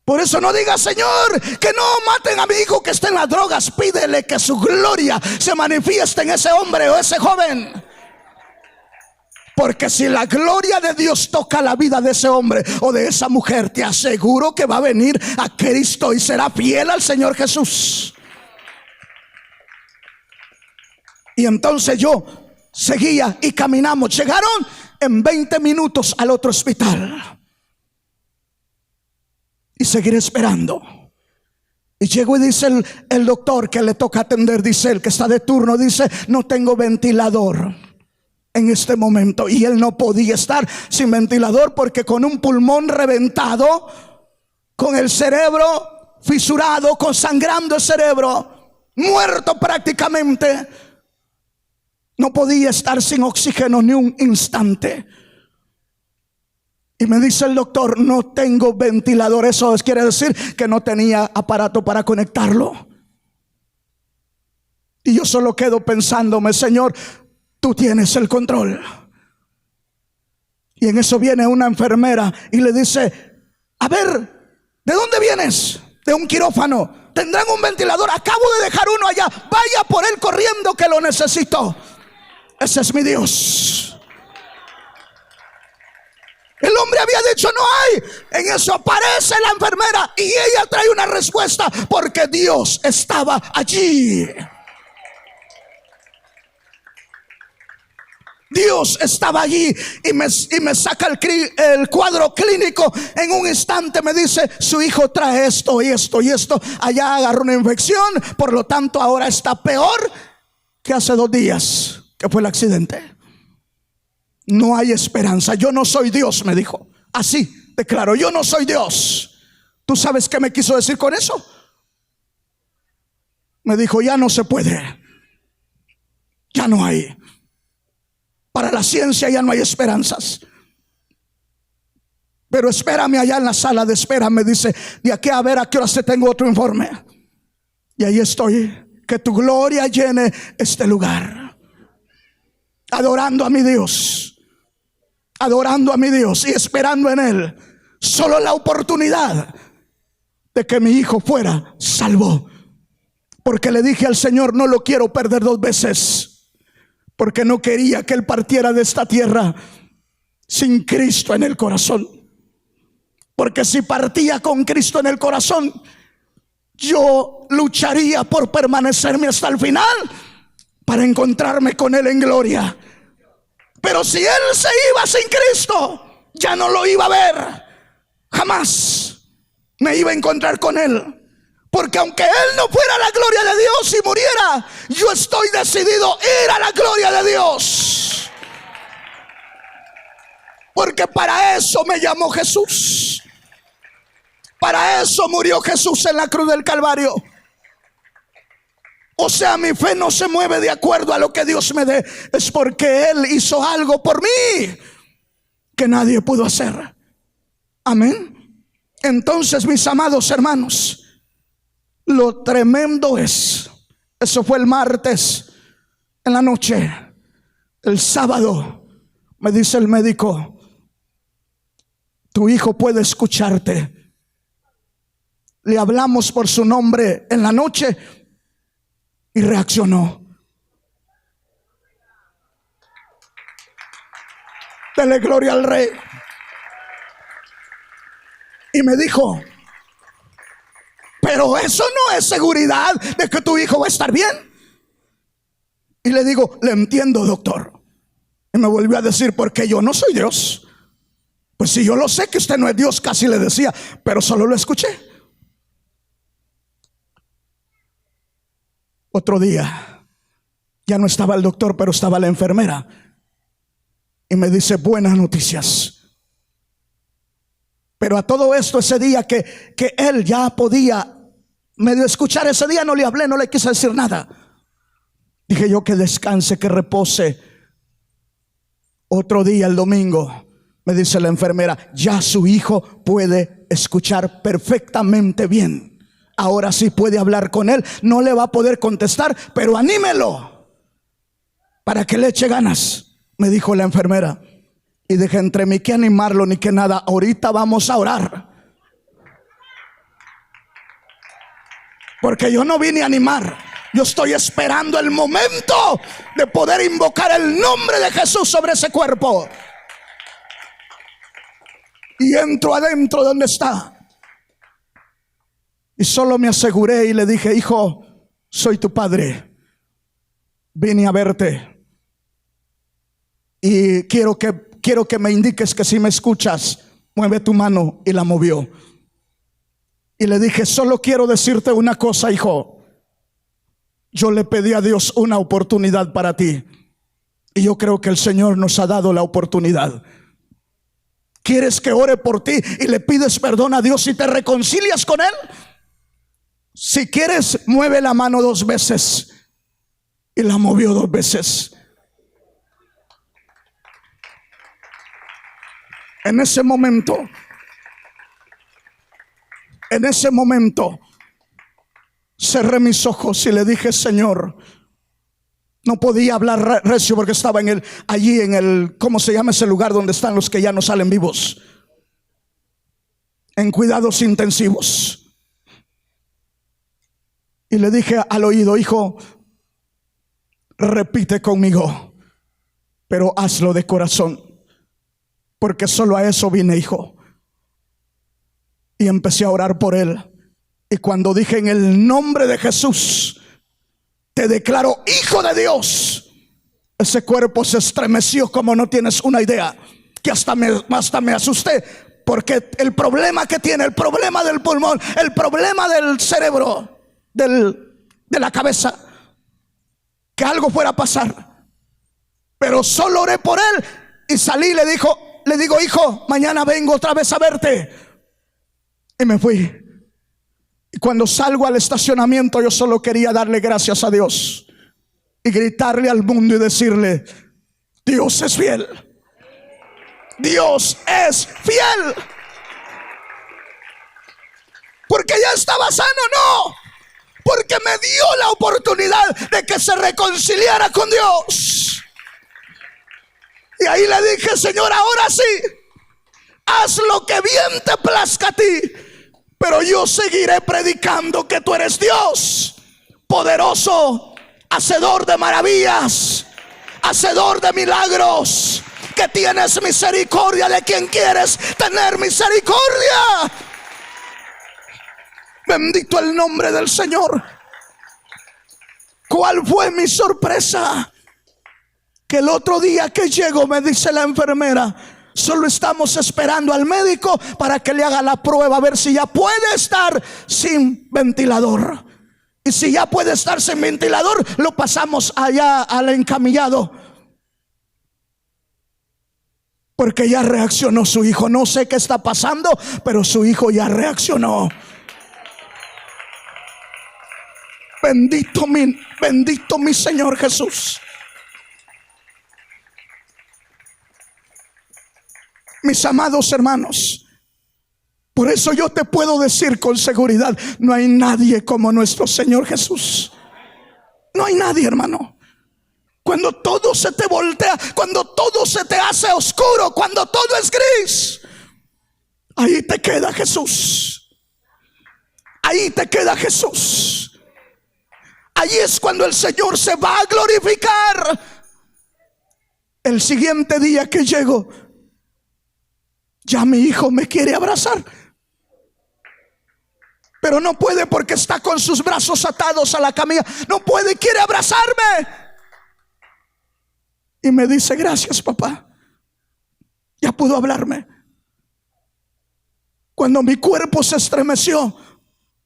Por eso no digas: Señor, que no maten a mi hijo que está en las drogas. Pídele que su gloria se manifieste en ese hombre o ese joven. Porque si la gloria de Dios toca la vida de ese hombre o de esa mujer, te aseguro que va a venir a Cristo y será fiel al Señor Jesús. Y entonces yo seguía y caminamos. Llegaron en 20 minutos al otro hospital. Y seguiré esperando. Y llegó y dice el doctor que le toca atender, dice el que está de turno, dice: no tengo ventilador en este momento. Y él no podía estar sin ventilador, porque con un pulmón reventado, con el cerebro fisurado, con sangrando el cerebro, muerto prácticamente, no podía estar sin oxígeno ni un instante. Y me dice el doctor: no tengo ventilador. Eso quiere decir que no tenía aparato para conectarlo. Y yo solo quedo pensándome: Señor, tú tienes el control. Y en eso viene una enfermera y le dice: a ver, ¿de dónde vienes? De un quirófano. ¿Tendrán un ventilador? Acabo de dejar uno allá. Vaya por él corriendo, que lo necesito. Ese es mi Dios. El hombre había dicho no hay. En eso aparece la enfermera y ella trae una respuesta porque Dios estaba allí. Dios estaba allí y me saca el cuadro clínico. En un instante me dice: su hijo trae esto y esto y esto. Allá agarró una infección, por lo tanto ahora está peor que hace 2 días que fue el accidente. No hay esperanza. Yo no soy Dios, me dijo. Así declaró: yo no soy Dios. ¿Tú sabes qué me quiso decir con eso? Me dijo: ya no se puede. Ya no hay. Para la ciencia ya no hay esperanzas. Pero espérame allá en la sala de espera. Me dice: de aquí a ver a qué hora se tengo otro informe. Y ahí estoy. Que tu gloria llene este lugar. Adorando a mi Dios. Adorando a mi Dios y esperando en Él solo la oportunidad de que mi hijo fuera salvo. Porque le dije al Señor: no lo quiero perder 2 veces. Porque no quería que Él partiera de esta tierra sin Cristo en el corazón. Porque si partía con Cristo en el corazón, yo lucharía por permanecerme hasta el final para encontrarme con Él en gloria. Pero si Él se iba sin Cristo, ya no lo iba a ver. Jamás me iba a encontrar con Él. Porque aunque Él no fuera a la gloria de Dios y muriera, yo estoy decidido a ir a la gloria de Dios. Porque para eso me llamó Jesús. Para eso murió Jesús en la cruz del Calvario. O sea, mi fe no se mueve de acuerdo a lo que Dios me dé. Es porque Él hizo algo por mí que nadie pudo hacer. Amén. Entonces, mis amados hermanos, lo tremendo es, eso fue el martes en la noche. El sábado me dice el médico: tu hijo puede escucharte. Le hablamos por su nombre en la noche y reaccionó. Dele gloria al Rey. Y me dijo: pero eso no es seguridad de que tu hijo va a estar bien. Y le digo: le entiendo, doctor. Y me volvió a decir: porque yo no soy Dios. Pues si yo lo sé que usted no es Dios, casi le decía, pero solo lo escuché. Otro día, ya no estaba el doctor, pero estaba la enfermera. Y me dice: buenas noticias. Pero a todo esto, ese día que él ya podía medio escuchar, ese día no le hablé, no le quise decir nada. Dije yo: que descanse, que repose. Otro día, el domingo, me dice la enfermera: ya su hijo puede escuchar perfectamente bien. Ahora sí puede hablar con él. No le va a poder contestar, pero anímelo para que le eche ganas, me dijo la enfermera. Y dije entre mí: que animarlo ni que nada. Ahorita vamos a orar. Porque yo no vine a animar. Yo estoy esperando el momento de poder invocar el nombre de Jesús sobre ese cuerpo. Y entro adentro donde está. Y solo me aseguré y le dije: hijo, soy tu padre. Vine a verte. Y quiero que me indiques que si me escuchas, mueve tu mano. Y la movió. Y le dije: solo quiero decirte una cosa, hijo. Yo le pedí a Dios una oportunidad para ti. Y yo creo que el Señor nos ha dado la oportunidad. ¿Quieres que ore por ti y le pides perdón a Dios y te reconcilias con Él? Si quieres, mueve la mano 2 veces. Y la movió 2 veces. En ese momento, cerré mis ojos y le dije: Señor. No podía hablar recio porque estaba allí en el, ¿cómo se llama ese lugar donde están los que ya no salen vivos? En cuidados intensivos. Y le dije al oído: hijo, repite conmigo, pero hazlo de corazón. porque solo a eso vine, hijo. Y empecé a orar por él. Y cuando dije: en el nombre de Jesús, te declaro hijo de Dios, ese cuerpo se estremeció como no tienes una idea, que hasta me asusté, porque el problema que tiene, el problema del pulmón, el problema del cerebro, de la cabeza, que algo fuera a pasar. Pero solo oré por él y salí y le digo: hijo, mañana vengo otra vez a verte. Y me fui. Y cuando salgo al estacionamiento, yo solo quería darle gracias a Dios y gritarle al mundo y decirle: Dios es fiel. Dios es fiel. Porque ya estaba sano, no, porque me dio la oportunidad de que se reconciliara con Dios. Y ahí le dije: Señor, ahora sí, haz lo que bien te plazca a ti, pero yo seguiré predicando que tú eres Dios, poderoso, hacedor de maravillas, hacedor de milagros, que tienes misericordia de quien quieres tener misericordia. Bendito el nombre del Señor. ¿Cuál fue mi sorpresa? Que el otro día que llego me dice la enfermera: solo estamos esperando al médico para que le haga la prueba, a ver si ya puede estar sin ventilador. Y si ya puede estar sin ventilador, lo pasamos allá al encamillado, porque ya reaccionó su hijo. No sé qué está pasando, pero su hijo ya reaccionó. Bendito mi Señor Jesús. Mis amados hermanos, por eso yo te puedo decir con seguridad: no hay nadie como nuestro Señor Jesús. No hay nadie, hermano. Cuando todo se te voltea, cuando todo se te hace oscuro, cuando todo es gris, ahí te queda Jesús. Ahí te queda Jesús. Ahí es cuando el Señor se va a glorificar. El siguiente día que llego, ya mi hijo me quiere abrazar, pero no puede porque está con sus brazos atados a la camilla. No puede, quiere abrazarme. Y me dice: gracias, papá. Ya pudo hablarme. Cuando mi cuerpo se estremeció,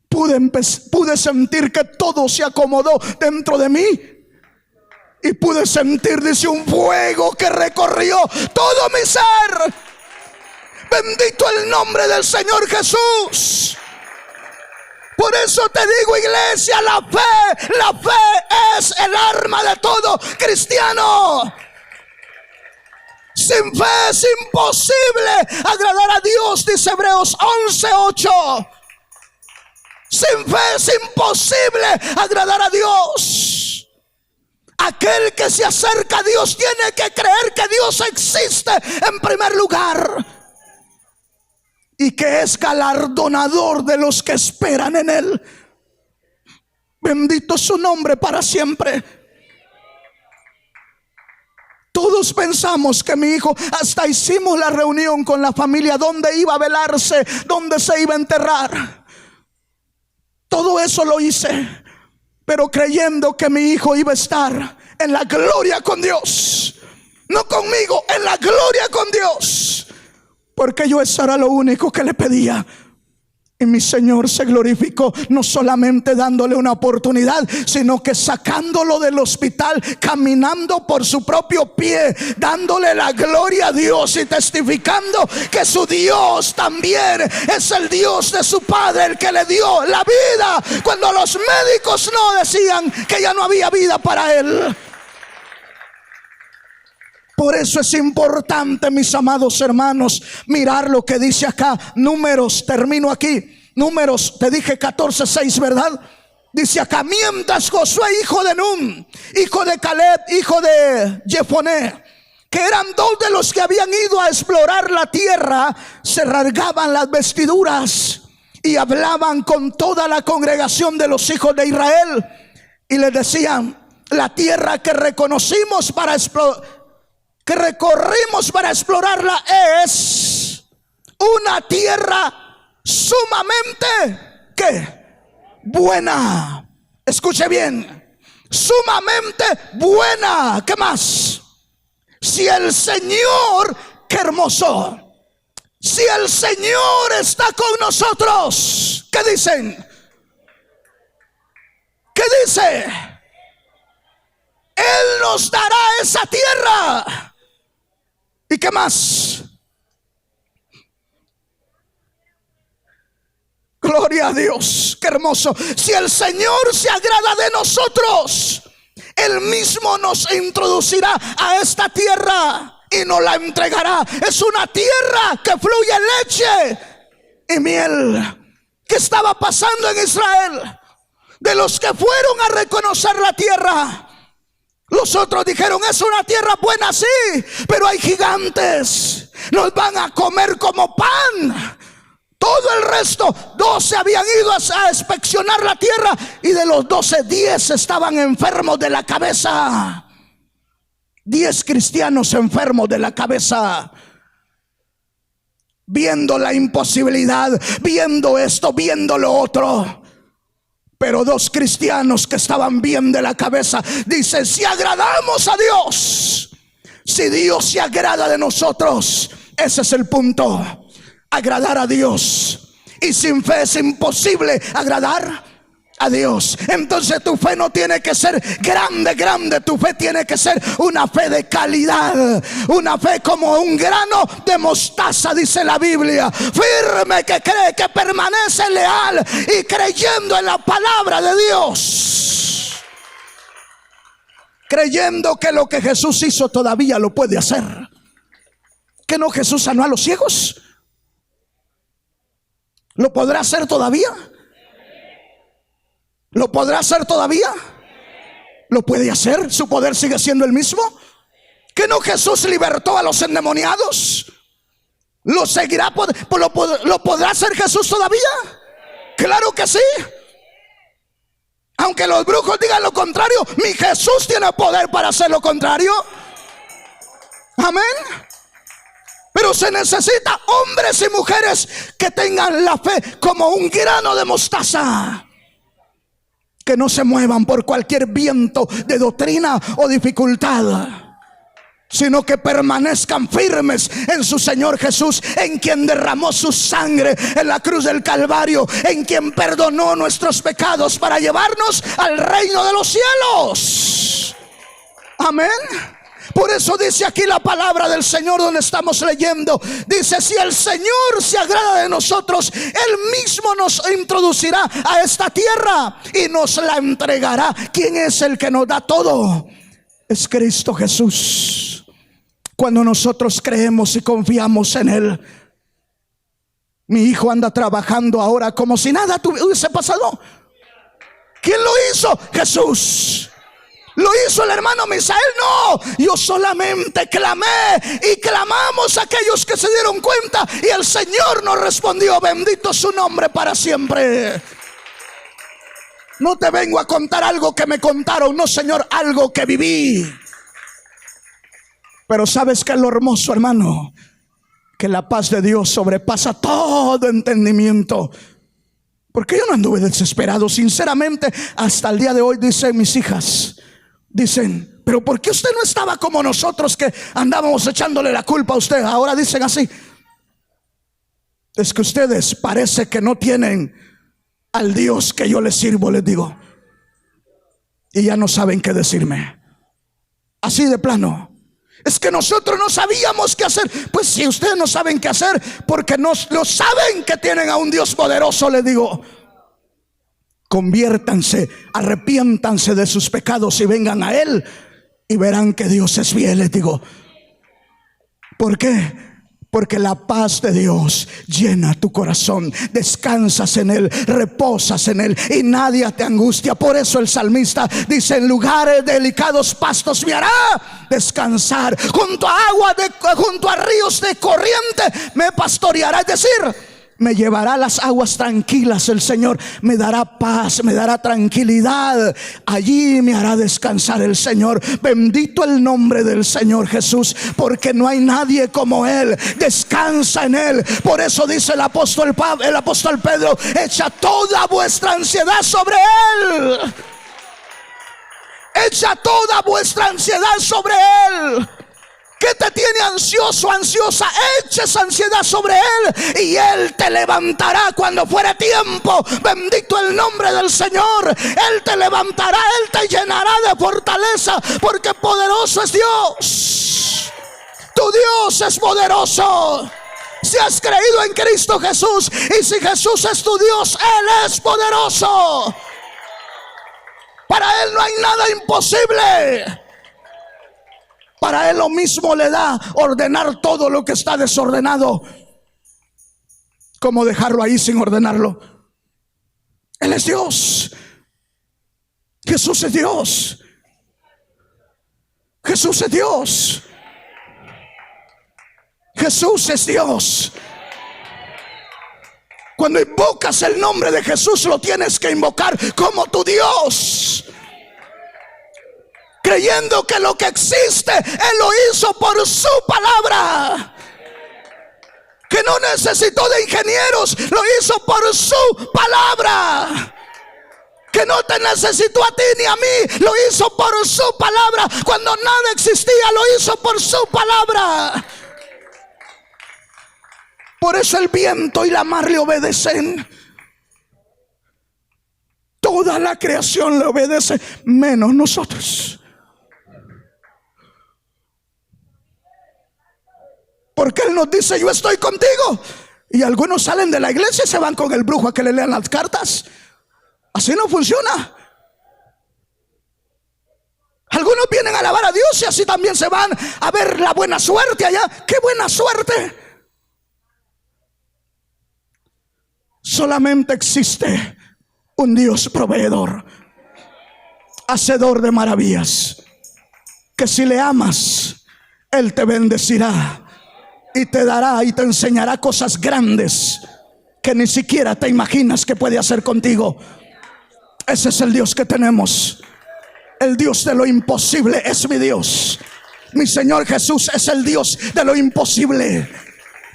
pude sentir que todo se acomodó dentro de mí. Y pude sentir, dice, un fuego que recorrió todo mi ser. Bendito el nombre del Señor Jesús. Por eso te digo, iglesia, la fe es el arma de todo cristiano. Sin fe es imposible agradar a Dios, dice Hebreos 11:8. Sin fe es imposible agradar a Dios. Aquel que se acerca a Dios tiene que creer que Dios existe en primer lugar, y que es galardonador de los que esperan en Él. Bendito su nombre para siempre. Todos pensamos que mi hijo, hasta hicimos la reunión con la familia, dónde iba a velarse, dónde se iba a enterrar. Todo eso lo hice, pero creyendo que mi hijo iba a estar en la gloria con Dios. No conmigo, en la gloria con Dios. Porque yo eso era lo único que le pedía. Y mi Señor se glorificó, no solamente dándole una oportunidad, sino que sacándolo del hospital, caminando por su propio pie, dándole la gloria a Dios y testificando que su Dios también es el Dios de su Padre, el que le dio la vida cuando los médicos no decían que ya no había vida para él. Por eso es importante, mis amados hermanos, mirar lo que dice acá. Números, termino aquí. Números, te dije 14:6, ¿verdad? Dice acá: mientras Josué, hijo de Nun, hijo de Caleb, hijo de Jefoné, que eran dos de los que habían ido a explorar la tierra, se rasgaban las vestiduras y hablaban con toda la congregación de los hijos de Israel, y les decían: la tierra que reconocimos para explorar, que recorrimos para explorarla es una tierra sumamente ¿qué? Buena. Escuche bien, sumamente buena. ¿Qué más? Si el Señor, qué hermoso, si el Señor está con nosotros, ¿qué dicen? ¿Qué dice? Él nos dará esa tierra. ¿Y qué más? Gloria a Dios, qué hermoso. Si el Señor se agrada de nosotros, Él mismo nos introducirá a esta tierra y nos la entregará. Es una tierra que fluye leche y miel. ¿Qué estaba pasando en Israel? De los que fueron a reconocer la tierra, los otros dijeron: es una tierra buena, sí, pero hay gigantes, nos van a comer como pan. Todo el resto, 12 habían ido a inspeccionar la tierra, y de los 12, 10 estaban enfermos de la cabeza. 10 cristianos enfermos de la cabeza, viendo la imposibilidad, viendo esto, viendo lo otro. Pero 2 cristianos que estaban bien de la cabeza dicen: si agradamos a Dios, si Dios se agrada de nosotros, ese es el punto. Agradar a Dios. Y sin fe es imposible agradar a Dios. Entonces tu fe no tiene que ser grande. Tu fe tiene que ser una fe de calidad. Una fe como un grano de mostaza, dice la Biblia. Firme, que cree, que permanece leal y creyendo en la palabra de Dios. Creyendo que lo que Jesús hizo todavía lo puede hacer. ¿Que no Jesús sanó a los ciegos? ¿Lo podrá hacer todavía? ¿Lo podrá hacer todavía? ¿Lo puede hacer? ¿Su poder sigue siendo el mismo? ¿Que no Jesús libertó a los endemoniados? ¿Lo seguirá? ¿Lo podrá hacer Jesús todavía? Claro que sí. Aunque los brujos digan lo contrario, mi Jesús tiene poder para hacer lo contrario. Amén. Pero se necesita hombres y mujeres que tengan la fe como un grano de mostaza, que no se muevan por cualquier viento de doctrina o dificultad, sino que permanezcan firmes en su Señor Jesús, en quien derramó su sangre en la cruz del Calvario, en quien perdonó nuestros pecados para llevarnos al reino de los cielos. Amén. Por eso dice aquí la palabra del Señor donde estamos leyendo. Dice: si el Señor se agrada de nosotros, Él mismo nos introducirá a esta tierra y nos la entregará. ¿Quién es el que nos da todo? Es Cristo Jesús. Cuando nosotros creemos y confiamos en Él. Mi hijo anda trabajando ahora como si nada hubiese pasado. ¿Quién lo hizo? Jesús. ¿Lo hizo el hermano Misael? No, yo solamente clamé, y clamamos a aquellos que se dieron cuenta, y el Señor nos respondió. Bendito su nombre para siempre. No te vengo a contar algo que me contaron, no, Señor, algo que viví. Pero ¿sabes qué es lo hermoso, hermano? Que la paz de Dios sobrepasa todo entendimiento. Porque yo no anduve desesperado, sinceramente. Hasta el día de hoy dicen mis hijas, dicen: pero ¿por qué usted no estaba como nosotros, que andábamos echándole la culpa a usted? Ahora dicen así: es que ustedes parece que no tienen al Dios que yo les sirvo, les digo. Y ya no saben qué decirme. Así de plano. Es que nosotros no sabíamos qué hacer. Pues si ustedes no saben qué hacer, porque no saben que tienen a un Dios poderoso, les digo. Conviértanse, arrepiéntanse de sus pecados y vengan a Él, y verán que Dios es fiel, les digo. ¿Por qué? Porque la paz de Dios llena tu corazón. Descansas en Él, reposas en Él, y nadie te angustia. Por eso el salmista dice: en lugares de delicados pastos me hará descansar, junto a ríos de corriente me pastoreará. Es decir, Me llevará a las aguas tranquilas. El Señor me dará paz, me dará tranquilidad. Allí me hará descansar el Señor. Bendito el nombre del Señor Jesús, porque no hay nadie como Él. Descansa en Él. Por eso dice el apóstol Pedro: echa toda vuestra ansiedad sobre Él. Echa toda vuestra ansiedad sobre Él. ¿Qué te tiene ansioso, ansiosa? Echa esa ansiedad sobre Él y Él te levantará cuando fuere tiempo. Bendito el nombre del Señor. Él te levantará, Él te llenará de fortaleza, porque poderoso es Dios. Tu Dios es poderoso. Si has creído en Cristo Jesús, y si Jesús es tu Dios, Él es poderoso. Para Él no hay nada imposible. Para Él lo mismo le da ordenar todo lo que está desordenado, como dejarlo ahí sin ordenarlo. Él es Dios. Jesús es Dios. Jesús es Dios. Jesús es Dios. Cuando invocas el nombre de Jesús, lo tienes que invocar como tu Dios, creyendo que lo que existe Él lo hizo por su palabra, que no necesitó de ingenieros, lo hizo por su palabra, que no te necesitó a ti ni a mí, lo hizo por su palabra. Cuando nada existía, lo hizo por su palabra. Por eso el viento y la mar le obedecen. Toda la creación le obedece, menos nosotros. Porque Él nos dice: yo estoy contigo. Y algunos salen de la iglesia y se van con el brujo a que le lean las cartas. Así no funciona. Algunos vienen a alabar a Dios y así también se van a ver la buena suerte allá. ¡Qué buena suerte! Solamente existe un Dios proveedor, hacedor de maravillas, que si le amas, Él te bendecirá y te dará y te enseñará cosas grandes que ni siquiera te imaginas que puede hacer contigo. Ese es el Dios que tenemos. El Dios de lo imposible es mi Dios. Mi Señor Jesús es el Dios de lo imposible.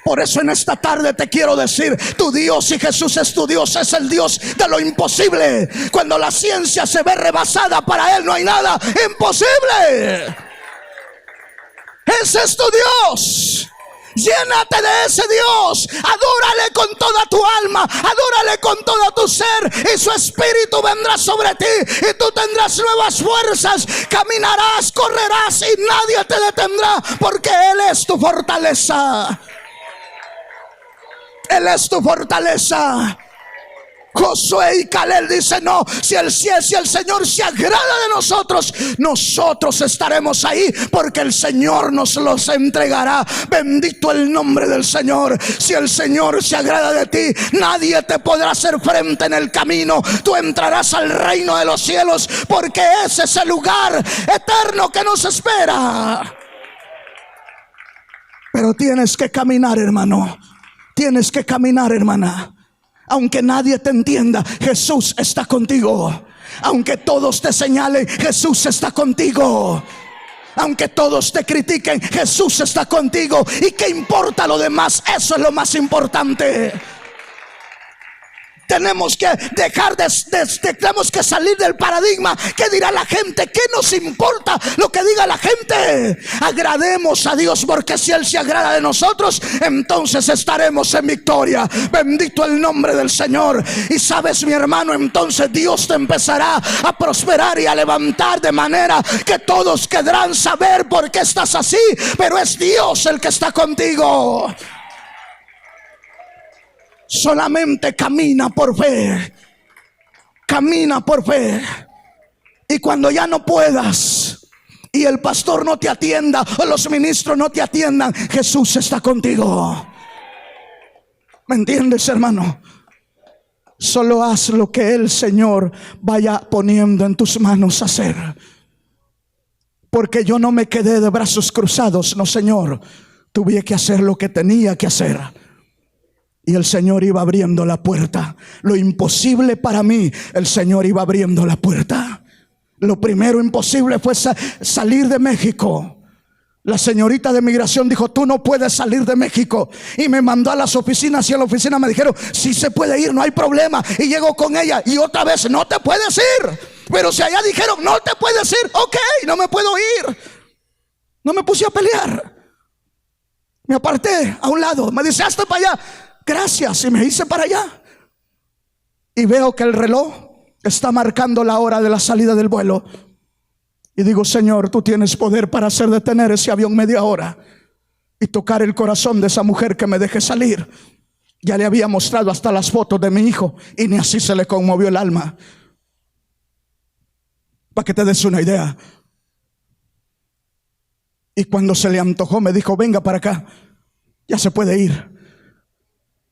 Por eso en esta tarde te quiero decir: tu Dios, si Jesús es tu Dios, es el Dios de lo imposible. Cuando la ciencia se ve rebasada, para Él no hay nada imposible. Ese es tu Dios. Llénate de ese Dios. Adórale con toda tu alma, adórale con todo tu ser, y su espíritu vendrá sobre ti y tú tendrás nuevas fuerzas. Caminarás, correrás y nadie te detendrá, porque Él es tu fortaleza. Él es tu fortaleza. Josué y Caleb dicen: no, si el Señor se agrada de nosotros, nosotros estaremos ahí, porque el Señor nos los entregará. Bendito el nombre del Señor. Si el Señor se agrada de ti, nadie te podrá hacer frente en el camino. Tú entrarás al reino de los cielos, porque ese es el lugar eterno que nos espera. Pero tienes que caminar, hermano. Tienes que caminar, hermana. Aunque nadie te entienda, Jesús está contigo. Aunque todos te señalen, Jesús está contigo. Aunque todos te critiquen, Jesús está contigo. ¿Y qué importa lo demás? Eso es lo más importante. Tenemos que tenemos que salir del paradigma. ¿Qué dirá la gente? ¿Qué nos importa lo que diga la gente? Agrademos a Dios, porque si Él se agrada de nosotros, entonces estaremos en victoria. Bendito el nombre del Señor. Y sabes, mi hermano, entonces Dios te empezará a prosperar y a levantar, de manera que todos querrán saber por qué estás así, pero es Dios el que está contigo. Solamente camina por fe. Camina por fe. Y cuando ya no puedas y el pastor no te atienda o los ministros no te atiendan, Jesús está contigo. ¿Me entiendes, hermano? Solo haz lo que el Señor vaya poniendo en tus manos hacer. Porque yo no me quedé de brazos cruzados. No, Señor. Tuve que hacer lo que tenía que hacer. Y el Señor iba abriendo la puerta. Lo imposible para mí, el Señor iba abriendo la puerta. Lo primero imposible fue salir de México. La señorita de migración dijo: tú no puedes salir de México. Y me mandó a las oficinas, y a la oficina me dijeron: sí se puede ir, no hay problema. Y llego con ella y otra vez: no te puedes ir. Pero si allá dijeron: no te puedes ir, ok, no me puedo ir. No me puse a pelear. Me aparté a un lado. Me dice: hazte para allá. Gracias. Y me hice para allá. Y veo que el reloj está marcando la hora de la salida del vuelo. Y digo: Señor, tú tienes poder para hacer detener ese avión media hora y tocar el corazón de esa mujer que me deje salir. Ya le había mostrado hasta las fotos de mi hijo y ni así se le conmovió el alma. Para que te des una idea. Y cuando se le antojó me dijo: venga para acá, ya se puede ir.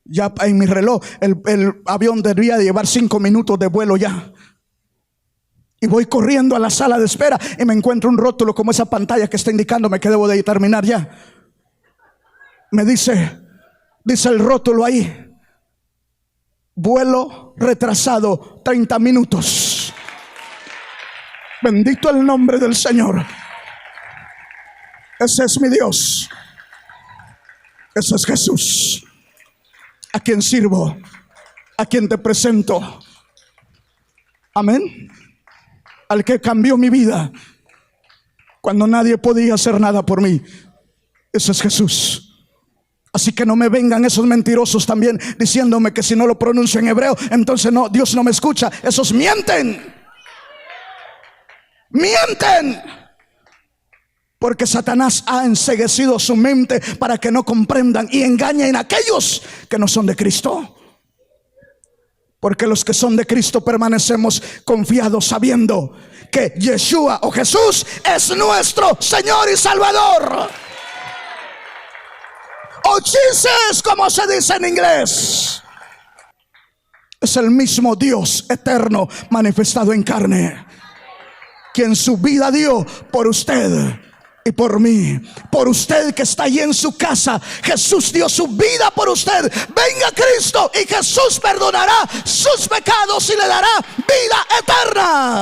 Ya en mi reloj el avión debía de llevar 5 minutos de vuelo ya. Y voy corriendo a la sala de espera y me encuentro un rótulo como esa pantalla que está indicándome que debo de terminar ya. Me dice el rótulo ahí: vuelo retrasado 30 minutos. Bendito el nombre del Señor. Ese es mi Dios. Ese es Jesús, a quien sirvo, a quien te presento. Amén. Al que cambió mi vida cuando nadie podía hacer nada por mí. Ese es Jesús. Así que no me vengan esos mentirosos también diciéndome que si no lo pronuncio en hebreo, entonces no, Dios no me escucha. Esos mienten. Mienten. Porque Satanás ha enceguecido su mente para que no comprendan y engañen a aquellos que no son de Cristo. Porque los que son de Cristo permanecemos confiados sabiendo que Yeshua o Jesús es nuestro Señor y Salvador. O Jesus, como se dice en inglés. Es el mismo Dios eterno manifestado en carne, quien su vida dio por usted y por mí. Por usted que está ahí en su casa, Jesús dio su vida por usted. Venga Cristo y Jesús perdonará sus pecados y le dará vida eterna.